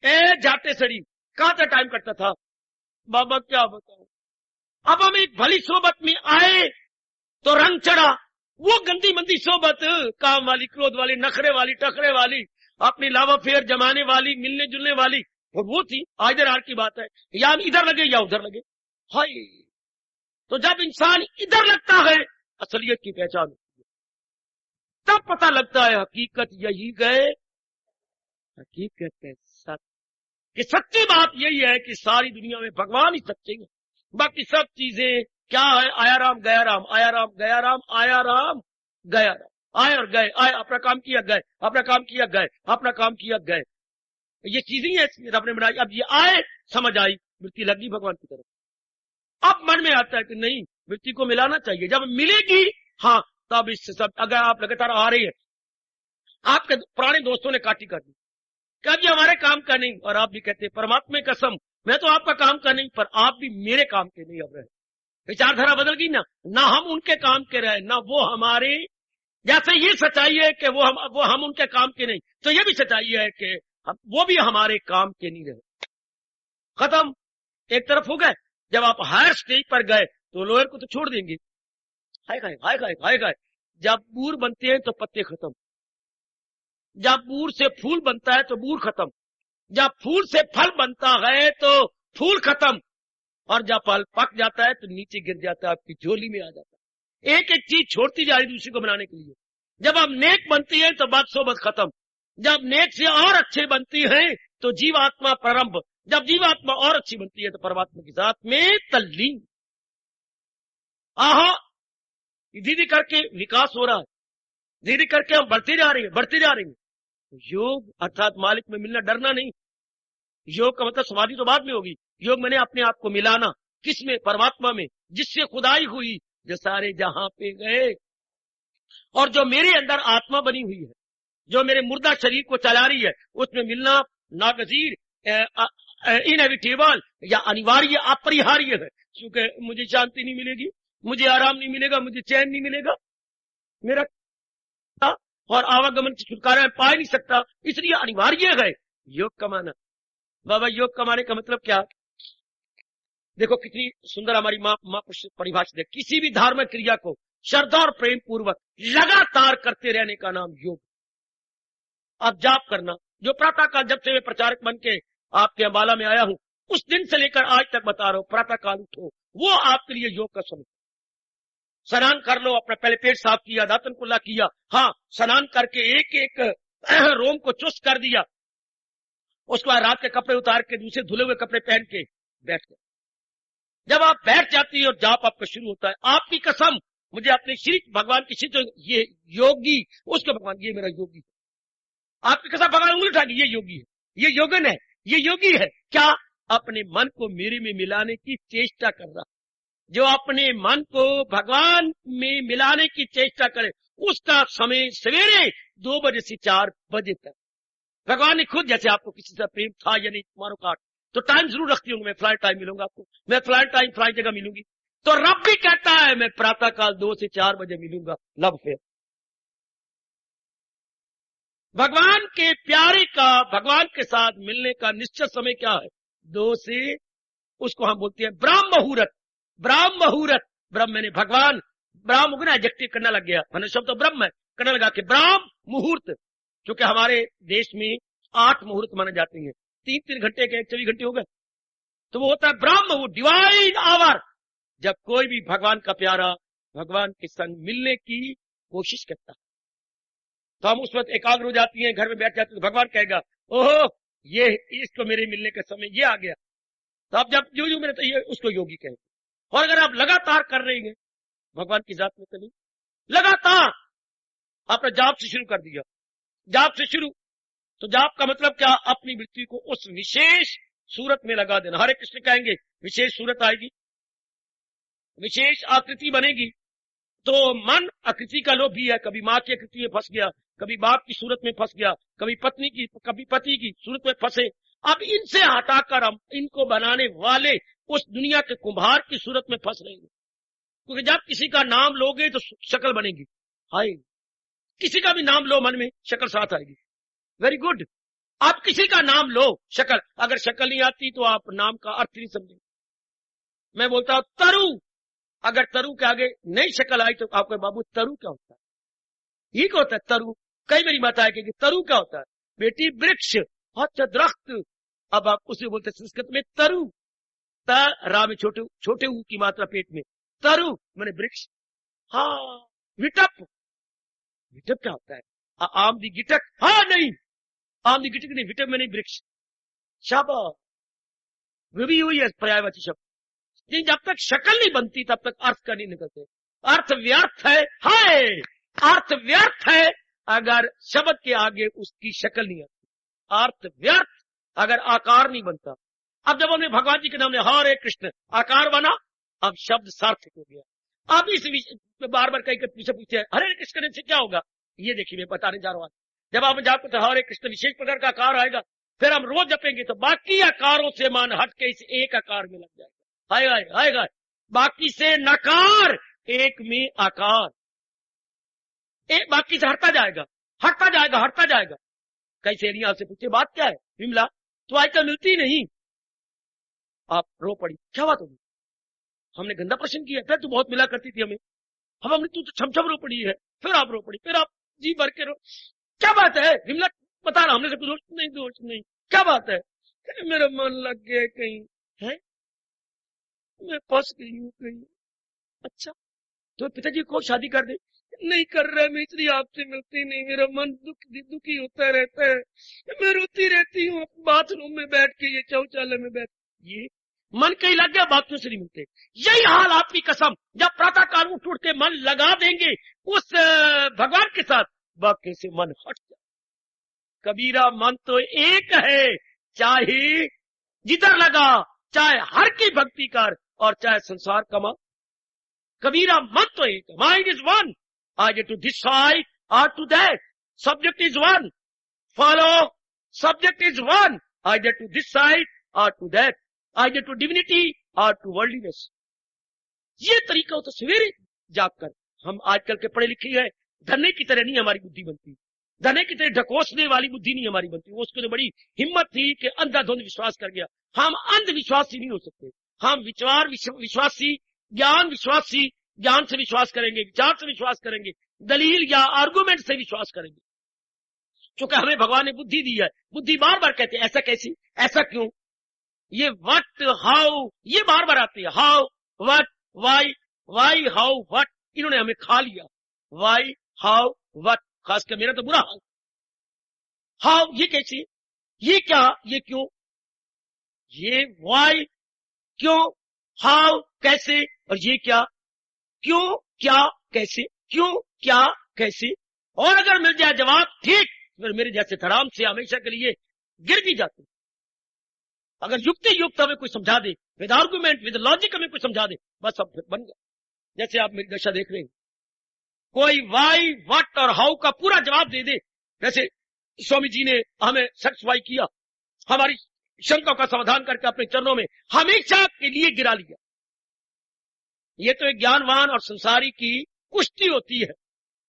ए जाते सड़ी, कहां तेरा टाइम करता था, बाबा क्या बताओ। अब हम एक भली सोबत में आए तो रंग चढ़ा, वो गंदी मंदी सोबत, काम वाली, क्रोध वाली, नखरे वाली, टखरे वाली, अपनी लावा फेर जमाने वाली, मिलने जुलने वाली, और वो थी। इधर आर की बात है, या हम इधर लगे या उधर लगे। हाय, तो जब इंसान इधर लगता है, असलियत की पहचान होती है, तब पता लगता है हकीकत यही गए, हकीकत है सत्य। कि सच्ची बात यही है कि सारी दुनिया में भगवान ही सच्चे हैं, बाकी सब चीजें क्या है, आया राम गया राम, आया राम गया राम, आया राम गया राम, आए और गए, आए अपना काम किया गए, अपना काम किया गए, अपना काम किया गए। ये चीजें ही रब ने बनाई। अब ये आए, समझ आई, वृत्ति लगी भगवान की तरफ। अब मन में आता है कि नहीं, वृत्ति को मिलाना चाहिए, जब मिलेगी, हाँ तब इससे सब। अगर आप लगातार आ रही है, आपके पुराने दोस्तों ने काटी कर दी, कभी हमारे काम का नहीं, और आप भी कहते हैं परमात्मा कसम मैं तो आपका काम का नहीं, पर आप भी मेरे काम के नहीं अब रहे। विचारधारा बदल गई ना हम उनके काम के रहे, ना वो हमारे। जैसे ये सच्चाई है कि वो हम उनके काम के नहीं, तो ये भी सच्चाई है कि वो भी हमारे काम के नहीं रहे। खत्म, एक तरफ हो गए। जब आप हायर स्टेज पर गए तो लोअर को तो छोड़ देंगे, हाय खाए हाय खाए हाय खाए। जब बूर बनते हैं तो पत्ते खत्म, जब बूर से फूल बनता है तो बूर खत्म, जब फूल से फल बनता है तो फूल खत्म, और जब फल पक जाता है तो नीचे गिर जाता है, आपकी झोली में आ जाता है। एक एक चीज छोड़ती जा रही दूसरी को बनाने के लिए। जब हम नेक बनती है तो बात सोबत खत्म, जब नेक से और अच्छे बनती है तो जीवात्मा प्रारंभ, जब जीवात्मा और अच्छी बनती है तो परमात्मा के साथ में तल्लीन। आहा, धीरे करके विकास हो रहा है, धीरे करके हम बढ़ते जा रहे हैं। योग अर्थात मालिक में मिलना, डरना नहीं। योग का मतलब समाधि तो बाद में होगी, योग मैंने अपने आप को मिलाना, किसमें, परमात्मा में, जिससे खुदाई हुई, जो सारे जहां पे गए, और जो मेरे अंदर आत्मा बनी हुई है, जो मेरे मुर्दा शरीर को चला रही है, उसमें मिलना नागजीर, इनएविटेबल या अनिवार्य, अपरिहार्य है। क्योंकि मुझे शांति नहीं मिलेगी, मुझे आराम नहीं मिलेगा, मुझे चैन नहीं मिलेगा, मेरा और आवागमन की छुटकारा पा नहीं सकता, इसलिए अनिवार्य है योग कमाना। बाबा योग कमाने का मतलब क्या? देखो कितनी सुंदर हमारी माँ परिभाषित है, किसी भी धार्मिक क्रिया को श्रद्धा और प्रेम पूर्वक लगातार करते रहने का नाम योग। अब जाप करना, जो प्रातःकाल, जब से मैं प्रचारक बन के आपके अंबाला में आया हूं, उस दिन से लेकर आज तक बता रहा हूं, प्रातःकाल उठो, वो आपके लिए योग का समय। स्नान कर लो, अपना पहले पेट साफ किया, दातन कुल्ला किया, हाँ स्नान करके एक एक रोम को चुस्त कर दिया, उसके बाद रात के कपड़े उतार के दूसरे धुले हुए कपड़े पहन के बैठ गए। जब आप बैठ जाती है और जाप आपका शुरू होता है, आपकी कसम, मुझे अपने श्री भगवान की श्री, ये योगी, उसके भगवान, ये मेरा योगी है, आपकी कसम, भगवान उंगली उठाएगी, ये योगी है, ये योगन है, ये योगी है। क्या? अपने मन को मेरे में मिलाने की चेष्टा कर रहा। जो अपने मन को भगवान में मिलाने की चेष्टा करे, उसका समय सवेरे 2 बजे से 4 बजे तक। भगवान ने खुद, जैसे आपको किसी से प्रेम था या नहीं, मारो काट, तो टाइम जरूर रखती हूँ, मैं फ्लाइट टाइम मिलूंगा आपको, मैं फ्लाइट टाइम फ्लाइट जगह मिलूंगी। तो रब भी कहता है मैं प्रातःकाल 2 से 4 बजे मिलूंगा, लव फेयर। भगवान के प्यारे का, भगवान के साथ मिलने का निश्चित समय क्या है? 2 से, उसको हम बोलते हैं ब्राह्म मुहूर्त। ब्राह्म मुहूर्त, ब्रह्म मैंने भगवान, ब्राह्म को ना एडजेक्टिव करना लग गया, मैंने शब्द तो ब्रह्म है, करने लगा कि ब्राह्म मुहूर्त। क्योंकि हमारे देश में 8 मुहूर्त माने जाते हैं, 3-3 घंटे के 24 घंटे हो गए। तो वो होता है ब्रह्म, वो डिवाइन आवर, जब कोई भी भगवान का प्यारा भगवान के संग मिलने की कोशिश करता है, तो हम उस वक्त एकाग्र हो जाती हैं, घर में बैठ जाते हैं, तो भगवान कहेगा ओहो ये इसको मेरे मिलने का समय ये आ गया। तो अब जब जो मेरे तो ये उसको योगी कहेंगे। और अगर आप लगातार कर रही हैं भगवान की जात में चली, लगातार आपने जाप से शुरू कर दिया, जाप से शुरू, तो जाप का मतलब क्या, अपनी वृत्ति को उस विशेष सूरत में लगा देना। हरे कृष्ण कहेंगे, विशेष सूरत आएगी, विशेष आकृति बनेगी। तो मन आकृति का लोभी है, कभी मां की आकृति में फंस गया, कभी बाप की सूरत में फंस गया, कभी पत्नी की, कभी पति की सूरत में फंसे। अब इनसे हटाकर हम इनको बनाने वाले उस दुनिया के कुम्हार की सूरत में फंस रहे हैं। क्योंकि जब किसी का नाम लोगे तो शक्ल बनेगी, हाय, किसी का भी नाम लो मन में शक्ल साथ आएगी, वेरी गुड। आप किसी का नाम लो, शक्ल, अगर शक्ल नहीं आती तो आप नाम का अर्थ नहीं समझेंगे। मैं बोलता हूं तरु, अगर तरु के आगे नई शक्ल आई तो आपको बाबू तरु क्या होता है, ये क्या होता है तरु। कई मेरी माता है कि तरु क्या होता है, बेटी वृक्ष, अच्छा दरख्त। अब आप उसे बोलते संस्कृत में तरु, रा में छोटे छोटे ऊ की मात्रा पेट में, तरु मैंने वृक्ष। हाँ विटप, विटप क्या होता है, आम दी गिटक, हाँ नहीं आम दी गिटक नहीं, विटप में नहीं वृक्ष। शाबाश, वो भी हुई है पर्यायवाची शब्द। जब तक शक्ल नहीं बनती तब तक अर्थ का नहीं निकलते। अर्थ व्यर्थ है, हाय अर्थ व्यर्थ है अगर शब्द के आगे उसकी शक्ल नहीं आती, अर्थ व्यर्थ अगर आकार नहीं बनता। अब जब हमने भगवान जी के नाम लिया हरे कृष्ण, आकार बना, अब शब्द सार्थक हो गया। अब इस विषय में बार बार कहीं पीछे पूछते हैं हरे कृष्ण करने से क्या होगा, ये देखिए मैं बताने जा रहा हूं। जब आप जाते तो हरे कृष्ण विशेष प्रकार का आकार आएगा, फिर हम रोज जपेंगे तो बाकी आकारों से मन हट के इस एक आकार में लग जाएगा, आएगा आएगा, बाकी से नकार एक में आकार, एक बाकी से हटता जाएगा हटता जाएगा हटता जाएगा। कई सहेलियां आपसे पूछे बात क्या है विमला, तो आजकल मिलती नहीं, आप रो पड़ी, क्या बात होगी, हमने गंदा प्रश्न किया, फिर तू बहुत मिला करती थी हमें, हम हमने तू तो छमछम रो पड़ी है, फिर आप रो पड़ी, फिर आप जी भर के रो, क्या बात है विमला बता रहा, हमने से दोष नहीं, क्या बात है, मेरा मन लग गया कहीं है, मैं फंस गई हूँ कहीं। अच्छा तो पिताजी को शादी कर दे, नहीं कर रहा, मैं इसलिए आपसे मिलती नहीं, मेरा मन दुखी होता रहता है, मैं रोती रहती हूँ बाथरूम में बैठ के, ये शौचालय में बैठ, ये मन कहीं लग गया, बातों से नहीं मिलते। यही हाल आपकी कसम, जब प्रातः काल उठ के मन लगा देंगे उस भगवान के साथ, बाकी से मन हट जाए। कबीरा मन तो एक है, चाहे जिधर लगा, चाहे हर की भक्ति कर और चाहे संसार कमा। कबीरा मन तो एक, mind is one, I get to this side or to that. Subject is one. Follow. Subject is one. I get to this side or to that. I get to divinity or to worldliness. ये तरीका होता सवेरे जागकर। हम आजकल के पढ़े लिखे हैं, धने की तरह नहीं हमारी बुद्धि बनती, धने की तरह ढकोसने वाली बुद्धि नहीं हमारी बनती। उसको तो बड़ी हिम्मत थी कि अंधाधुंध विश्वास कर गया। हम अंधविश्वासी नहीं हो सकते, हम विश्वासी, ज्ञान विश्वासी, ज्ञान से विश्वास करेंगे, विचार से विश्वास करेंगे, दलील या आर्गुमेंट से विश्वास करेंगे। क्योंकि हमें भगवान ने बुद्धि दी है, बुद्धि बार बार कहते हैं ऐसा कैसी, ऐसा क्यों, ये व्हाट हाउ, ये बार बार आती है, how what why how what, इन्होंने हमें खा लिया। वाई हाउ व्हाट, खासकर मेरा तो बुरा हाल, हाउ ये कैसी, ये क्या, ये क्यों, ये वाई क्यों, हाउ कैसे, और ये क्या, क्यों क्या कैसे, क्यों क्या कैसे। और अगर मिल जाए जवाब ठीक, फिर मेरे जैसे धराम से हमेशा के लिए गिर भी जाते। अगर युक्ति युक्त हमें कोई समझा दे, विद आर्गुमेंट विद लॉजिक हमें कोई समझा दे, बस अब फिर बन गया। जैसे आप मेरी दशा देख रहे हैं, कोई वाई व्हाट और हाउ का पूरा जवाब दे दे, जैसे स्वामी जी ने हमें सेटिस्फाई किया, हमारी शंका का समाधान करके अपने चरणों में हमेशा के लिए गिरा लिया। ये तो एक ज्ञानवान और संसारी की कुश्ती होती है,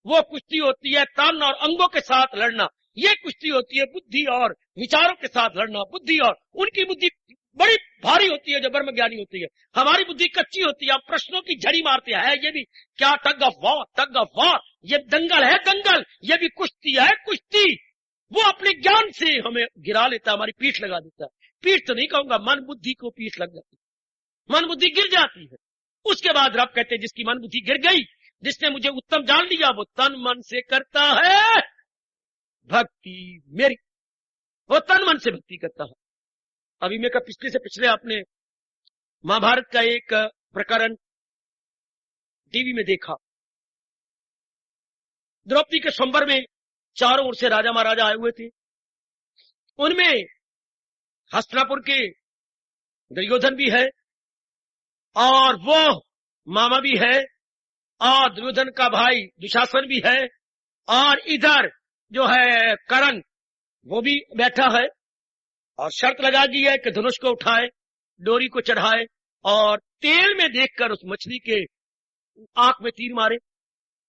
वो कुश्ती होती है तन और अंगों के साथ लड़ना, ये कुश्ती होती है बुद्धि और विचारों के साथ लड़ना। बुद्धि और उनकी बुद्धि बड़ी भारी होती है जो ब्रह्म ज्ञानी होती है, हमारी बुद्धि कच्ची होती है, आप प्रश्नों की झड़ी मारते हैं, ये भी क्या टग ऑफ वॉर, ये दंगल है दंगल, ये भी कुश्ती है कुश्ती, वो अपने ज्ञान से हमें गिरा लेता, हमारी पीठ लगा देता। पीठ तो नहीं कहूंगा, मन बुद्धि को पीठ लग जाती, मन बुद्धि गिर जाती है। उसके बाद रब कहते हैं जिसकी मन बुद्धि गिर गई, जिसने मुझे उत्तम जान लिया, वो तन मन से करता है भक्ति मेरी, वो तन मन से भक्ति करता है। अभी मैं पिछले से पिछले आपने महाभारत का एक प्रकरण टीवी में देखा। द्रौपदी के स्वयंवर में चारों ओर से राजा महाराजा आए हुए थे। उनमें हस्तिनापुर के दुर्योधन भी है और वो मामा भी है और दुर्योधन का भाई दुशासन भी है और इधर जो है करण वो भी बैठा है और शर्त लगा दी है कि धनुष को उठाए, डोरी को चढ़ाए और तेल में देखकर उस मछली के आंख में तीर मारे।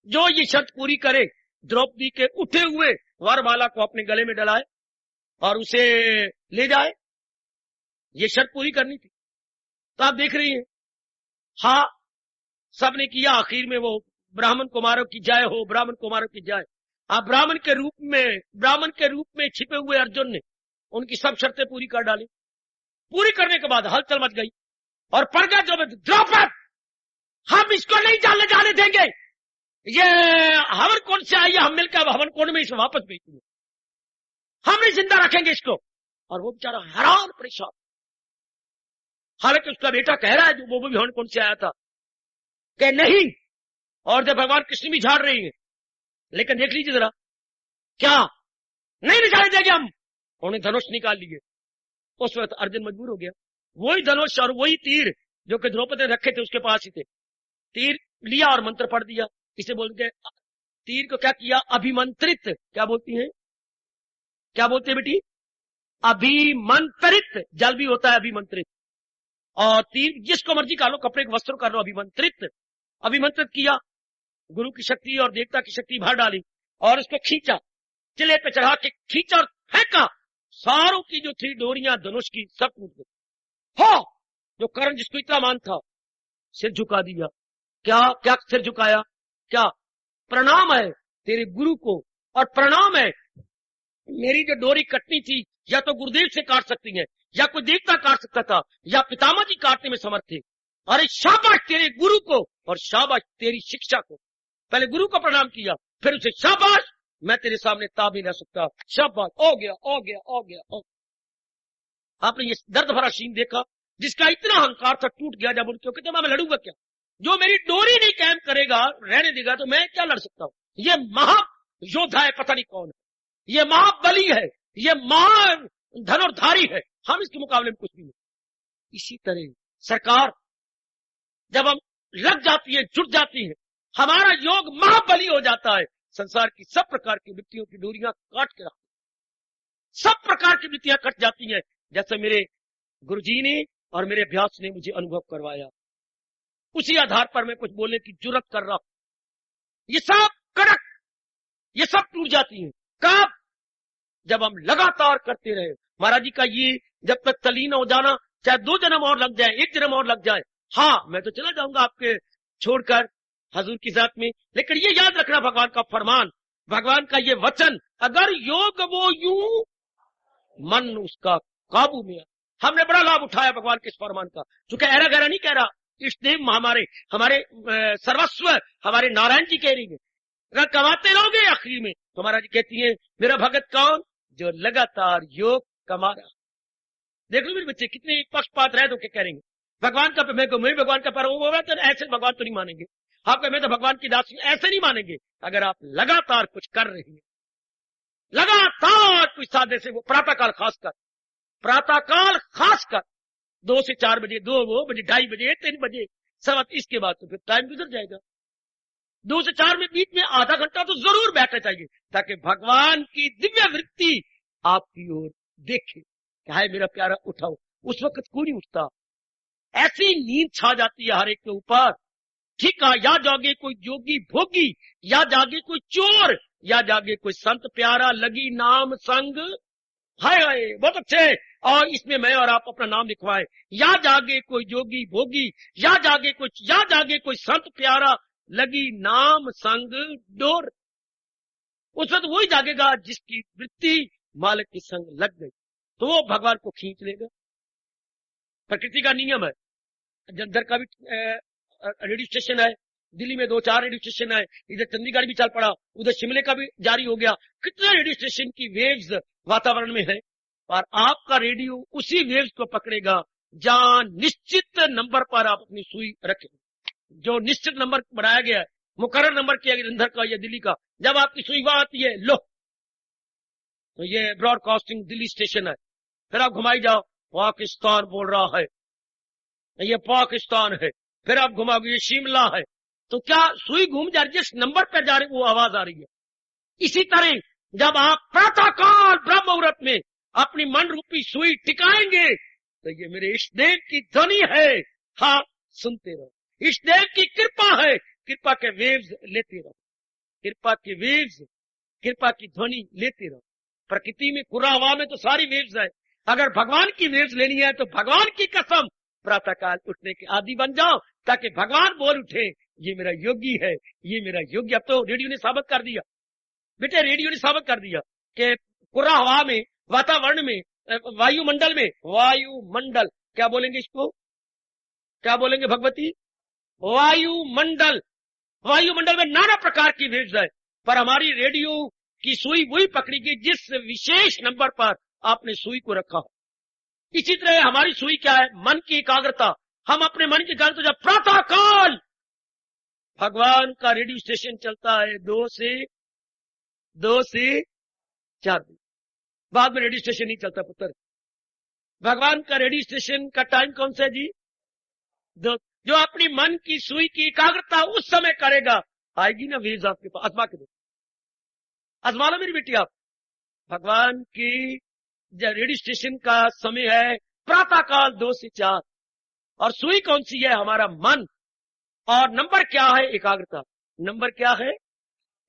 जो ये शर्त पूरी करे द्रौपदी के उठे हुए वरमाला को अपने गले में डलाए और उसे ले जाए। ये शर्त पूरी करनी थी। तो आप देख रही हैं, हाँ सबने किया। आखिर में वो ब्राह्मण कुमारों की जय हो, ब्राह्मण कुमारों की जय। आप ब्राह्मण के रूप में छिपे हुए अर्जुन ने उनकी सब शर्तें पूरी कर डाली। पूरी करने के बाद हलचल मच गई और प्रजा जो द्रौपद हम इसको नहीं जाने देंगे, ये हवन कौन से आई है, हम मिलकर हवन कौन में इसे वापस भेजेंगे, हम नहीं जिंदा रखेंगे इसको। और वो बेचारा हैरान परेशान, हालांकि उसका बेटा कह रहा है जो वो भी हवन कौन से आया था कि नहीं, और जब भगवान कृष्ण भी झाड़ रही है, लेकिन देख लीजिए जरा क्या नहीं निकाल देंगे हम। उन्हें धनुष निकाल लिए। उस वक्त अर्जुन मजबूर हो गया। वही धनुष और वही तीर जो कि द्रौपदी ने रखे थे उसके पास ही थे, तीर लिया और मंत्र पढ़ दिया। इसे बोलते तीर को क्या किया, अभिमंत्रित। क्या बोलती हैं, क्या बोलते हैं बेटी, अभिमंत्रित। जल भी होता है अभिमंत्रित, और तीर जिसको मर्जी कर लो, कपड़े के वस्त्र कर लो, अभिमंत्रित किया। गुरु की शक्ति और देवता की शक्ति भर डाली और उसको खींचा, चिले पे चढ़ा के खींचा और फेंका। सारों की जो थी डोरियां धनुष की सब टूट गई। हो जो कर्ण जिसको इतना मान था, सिर झुका दिया। क्या क्या सिर झुकाया, क्या प्रणाम है तेरे गुरु को, और प्रणाम है मेरी जो डोरी कटनी थी, या तो गुरुदेव से काट सकती है, या कोई देवता काट सकता था, या पितामह जी काटने में समर्थ थे। अरे शाबाश तेरे गुरु को और शाबाश तेरी शिक्षा को। पहले गुरु को प्रणाम किया, फिर उसे शाबाश, मैं तेरे सामने ताब नहीं रह सकता, शाबाश, हो गया हो गया हो गया हो गया। आपने ये दर्द भरा सीन देखा, जिसका इतना अहंकार था टूट गया। जब उनके कहते मैं लड़ूंगा क्या, जो मेरी डोरी नहीं कायम करेगा, रहने देगा, तो मैं क्या लड़ सकता हूं। ये महायोद्धा है, पता नहीं कौन है, ये महाबली है, ये महा धनुर्धारी है, हम इसके मुकाबले में कुछ भी नहीं। इसी तरह सरकार जब हम लग जाती है, जुट जाती है, हमारा योग महाबली हो जाता है, संसार की सब प्रकार की वृत्तियों की डोरियां काट के रखती, सब प्रकार की वृत्तियां कट जाती हैं। जैसे मेरे गुरुजी ने और मेरे अभ्यास ने मुझे अनुभव करवाया, उसी आधार पर मैं कुछ बोलने की जुर्रत कर रहा हूं। ये सब कड़क, ये सब टूट जाती है। कब, जब हम लगातार करते रहे। महाराज जी का ये जब तक तलीन हो जाना, चाहे 2 जन्म और लग जाए, 1 जन्म और लग जाए, हाँ मैं तो चला जाऊंगा आपके छोड़कर हजूर की जात में, लेकिन ये याद रखना भगवान का फरमान, भगवान का ये वचन, अगर योग वो यूं मन उसका काबू में। हमने बड़ा लाभ उठाया भगवान के इस फरमान का, चूंकि ऐरा गहरा नहीं कह रहा, इस देव हमारे सर्वस्व हमारे नारायण जी कह रही है। अगर कमाते रहोगे आखिर में तो महाराज जी कहती है मेरा भगत कौन, जो लगातार योग कमा रहा। देख लो मेरे बच्चे कितने पक्षपात रहे तो क्या करेंगे। भगवान का मैं भगवान का पर तो ऐसे भगवान तो नहीं मानेंगे, आपका मैं तो भगवान की दासी ऐसे नहीं मानेंगे। अगर आप लगातार कुछ कर रहे हैं, लगातार कुछ साधे से, वो प्रातःकाल खासकर 2 से 4 बजे, 2 बजे, 2:30 बजे, 3 बजे सब, इसके बाद तो फिर टाइम गुजर जाएगा। 2 से 4 में बीच में आधा घंटा तो जरूर बैठना चाहिए, ताकि भगवान की दिव्य वृत्ति आपकी ओर देखे, चाहे मेरा प्यारा उठाओ। उस वक्त कोई नहीं उठता, ऐसी नींद छा जाती है हर एक के ऊपर। ठीक है, या जागे कोई जोगी भोगी, या जागे कोई चोर, या जागे कोई संत प्यारा, लगी नाम संग। हाय हाय, बहुत अच्छे। और इसमें मैं और आप अपना नाम लिखवाए, या जागे कोई जोगी भोगी, या जागे कोई संत प्यारा, लगी नाम संग डोर। उस वक्त वही जागेगा जिसकी वृत्ति मालिक के संग लग गई, तो वो भगवान को खींच लेगा। प्रकृति का नियम है। जलंधर का भी रेडियो स्टेशन है, दिल्ली में 2-4 रेडियो स्टेशन है, इधर चंडीगढ़ भी चल पड़ा, उधर शिमले का भी जारी हो गया। कितने रेडियो स्टेशन की वेव्स वातावरण में है, और आपका रेडियो उसी वेव्स को पकड़ेगा जहां निश्चित नंबर पर आप अपनी सुई रखें। जो निश्चित नंबर बनाया गया है, मुकर्रर नंबर किया गया जलंधर का या दिल्ली का, जब आपकी सुई वहां आती है, लो तो ये ब्रॉडकास्टिंग दिल्ली स्टेशन है, फिर आप घुमाई जाओ, पाकिस्तान बोल रहा है, ये पाकिस्तान है, फिर आप घुमाओगे ये शिमला है, तो क्या सुई घूम जा रही है, जिस नंबर पर जा रही वो आवाज आ रही है। इसी तरह जब आप प्रातःकाल ब्रह्म मुहूर्त में अपनी मन रूपी सुई टिकाएंगे, तो ये मेरे इष्ट देव की ध्वनि है, हाँ सुनते रहो। इष्ट देव की कृपा है, कृपा के वेव्स लेते रहो, कृपा के वेव्स, कृपा की ध्वनि लेते रहो। प्रकृति में खुरा हवा में तो सारी वेव्स है, अगर भगवान की वेव्स लेनी है तो भगवान की कसम प्रातःकाल उठने के आदि बन जाओ, ताकि भगवान बोल उठे ये मेरा योगी है, ये मेरा योगी। अब तो रेडियो ने साबित कर दिया बेटे, रेडियो ने साबित कर दिया कि खुरा हवा में, वातावरण में, वायुमंडल में, वायुमंडल क्या बोलेंगे इसको, क्या बोलेंगे भगवती, वायुमंडल, वायुमंडल में नाना प्रकार की वेव्स है, पर हमारी रेडियो की सुई वही पकड़ी गई जिस विशेष नंबर पर आपने सुई को रखा हो। इसी तरह हमारी सुई क्या है, मन की एकाग्रता। हम अपने मन की एकाग्रता, जब प्रातःकाल भगवान का रेडियो स्टेशन चलता है 2 से 4 बजे, बाद में रेडियो स्टेशन नहीं चलता पुत्र। भगवान का रेडियो स्टेशन का टाइम कौन सा है जी, 2। जो अपनी मन की सुई की एकाग्रता उस समय करेगा, आएगी ना वेव्स आपके पास, आजमा के दो, आजमा लो मेरी बेटी आप। भगवान की रेडियो स्टेशन का समय है प्रातःकाल 2 से 4, और सुई कौन सी है, हमारा मन, और नंबर क्या है, एकाग्रता। नंबर क्या है,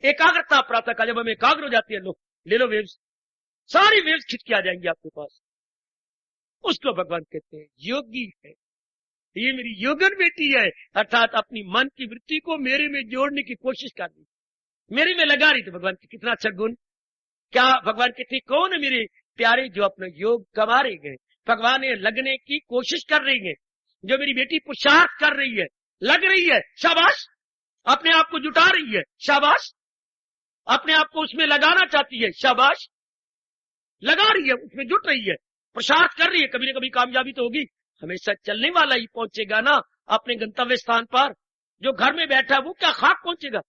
एकाग्रता। प्रातःकाल जब हम एकाग्र हो जाती है, लो ले लो वेव्स, सारी वेव्स खिंच के आ जाएंगी आपके पास। उसको भगवान कहते हैं योगी है, ये मेरी योगन बेटी है, अर्थात अपनी मन की वृत्ति को मेरे में जोड़ने की कोशिश कर रही, मेरे में लगा रही। तो भगवान की कितना अच्छा गुण। क्या भगवान कहते कौन है मेरे प्यारे जो अपना योग गंवा रहे गए, भगवान ने लगने की कोशिश कर रही है, जो मेरी बेटी पुरुषार्थ कर रही है, लग रही है, शाबाश, अपने आप को जुटा रही है, शाबाश, अपने आप को उसमें लगाना चाहती है, शाबाश, लगा रही है, उसमें जुट रही है, पुरुषार्थ कर रही है, कभी ना कभी कामयाबी तो होगी। हमेशा चलने वाला ही पहुंचेगा ना अपने गंतव्य स्थान पर, जो घर में बैठा है वो क्या खाक पहुंचेगा।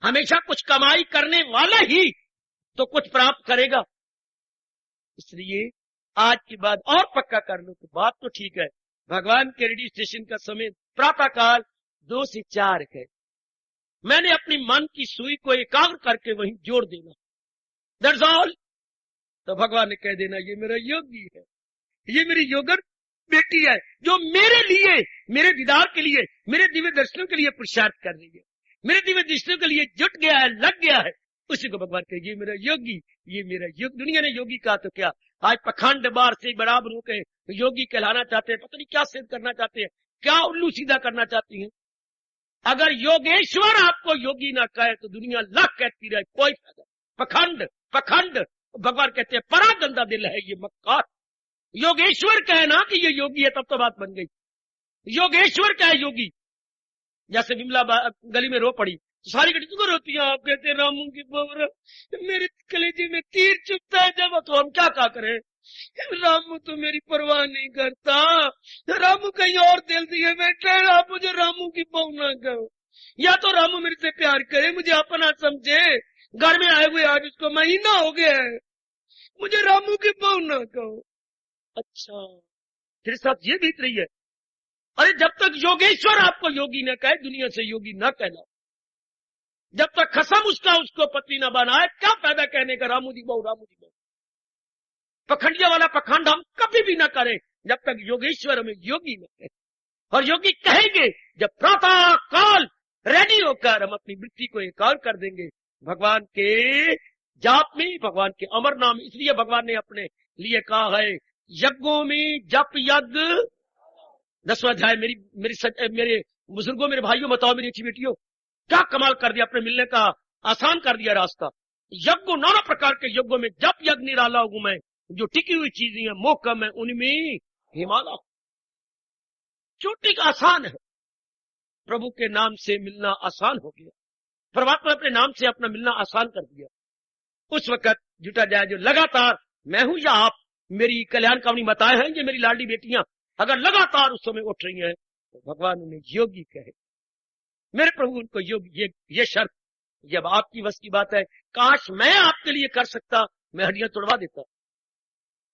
हमेशा कुछ कमाई करने वाला ही तो कुछ प्राप्त करेगा। इसलिए आज की बात और पक्का कर लो, तो बात तो ठीक है, भगवान के रेडियो स्टेशन का समय प्रातःकाल 2 से 4 है। मैंने अपनी मन की सुई को एकाग्र करके वहीं जोड़ देना, दैट्स ऑल। तो भगवान ने कह देना ये मेरा योगी है, ये मेरी योगन बेटी है, जो मेरे लिए, मेरे दीदार के लिए, मेरे दिव्य दर्शनों के लिए पुरुषार्थ कर रही है, मेरे दिव्य दर्शनों के लिए जुट गया है, लग गया है। उसी को भगवान कहे ये मेरा योगी, ये मेरा योग। दुनिया ने योगी कहा तो क्या, आज पखंड बार से बराबर हो के योगी कहलाना चाहते हैं, पता नहीं क्या सिद्ध करना चाहते हैं, क्या उल्लू सीधा करना चाहती है। अगर योगेश्वर आपको योगी ना कहे तो दुनिया लाख कहती रहे, कोई फायदा। पखंड पखंड, भगवान कहते हैं बड़ा गंदा दिल है ये मक्कार। योगेश्वर कहे ना कि ये योगी है, तब तो बात बन गई। योगेश्वर कहे योगी, जैसे विमला गली में रो पड़ी, सारी गली क्यों रोती है, आप कहते हैं रामू की बहू, मेरे कलेजे में तीर चुभता है जब, तो हम क्या करें, रामू तो मेरी परवाह नहीं करता, रामू कहीं और दिल दिए बैठे, आप मुझे रामू की बहू ना कहो, या तो रामू मेरे से प्यार करे, मुझे अपना समझे, घर में आए हुए आज उसको महीना हो गया है, मुझे रामू की बहू ना कहो। अच्छा, तेरे साथ ये बीत रही है। अरे जब तक योगेश्वर आपको योगी न कहे, दुनिया से योगी न कहना। जब तक खसम उसको पति न बनाए, क्या फायदा कहने का रामू जी बहू, रामू जी बहू। पखंडिया वाला पखंड हम कभी भी न करें जब तक योगेश्वर हमें योगी न कहे। और योगी कहेंगे जब प्रातः काल रेडी होकर हम अपनी वृत्ति को एकाग्र कर देंगे भगवान के जाप में, भगवान के अमर नाम। इसलिए भगवान ने अपने लिए कहा है यज्ञों में जप यज्ञ 10वां अध्याय। मेरे बुजुर्गों, मेरे भाइयों, बताओ मेरी अच्छी बेटियों, क्या कमाल कर दिया अपने मिलने का आसान कर दिया रास्ता। यज्ञ, नाना प्रकार के यज्ञों में जब यज्ञ निराला हूं मैं, जो टिकी हुई चीजें हैं मोहकम है, उनमें हिमालय चोटी का आसान है। प्रभु के नाम से मिलना आसान हो गया, परमात्मा अपने नाम से अपना मिलना आसान कर दिया। उस वक्त जुटा जाए जो लगातार मैं हूं या आप, मेरी कल्याण कामनी माताएं हैं, ये मेरी लाडली बेटियां अगर लगातार उस समय उठ रही हैं तो भगवान उन्हें योगी कहे। मेरे प्रभु उनको योगी, ये शर्त, जब आपकी वश की बात है, काश मैं आपके लिए कर सकता, मैं हड्डियां तोड़वा देता,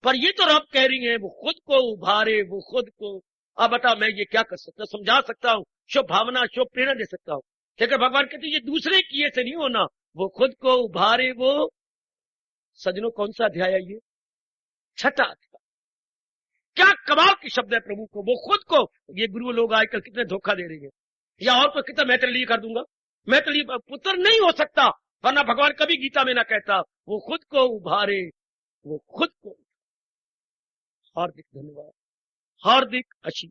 पर ये तो रब कह रही है वो खुद को उभारे, वो खुद को। अब बता मैं ये क्या कर सकता, समझा सकता हूं, शुभ भावना शुभ प्रेरणा दे सकता हूं, लेकिन भगवान कहते ये दूसरे किए से नहीं होना, वो खुद को उभारे। वो सजनों कौन सा अध्याय है ये? 6वां अध्याय। क्या कमाल की शब्द है प्रभु को, वो खुद को। ये गुरु लोग आजकल कितने धोखा दे रहे हैं, या और तो कितना मैं तेरे लिए कर दूंगा, मैं तेरे लिए पुत्र नहीं हो सकता, वरना भगवान कभी गीता में ना कहता वो खुद को उभारे, वो खुद को। हार्दिक धन्यवाद, हार्दिक आशीष।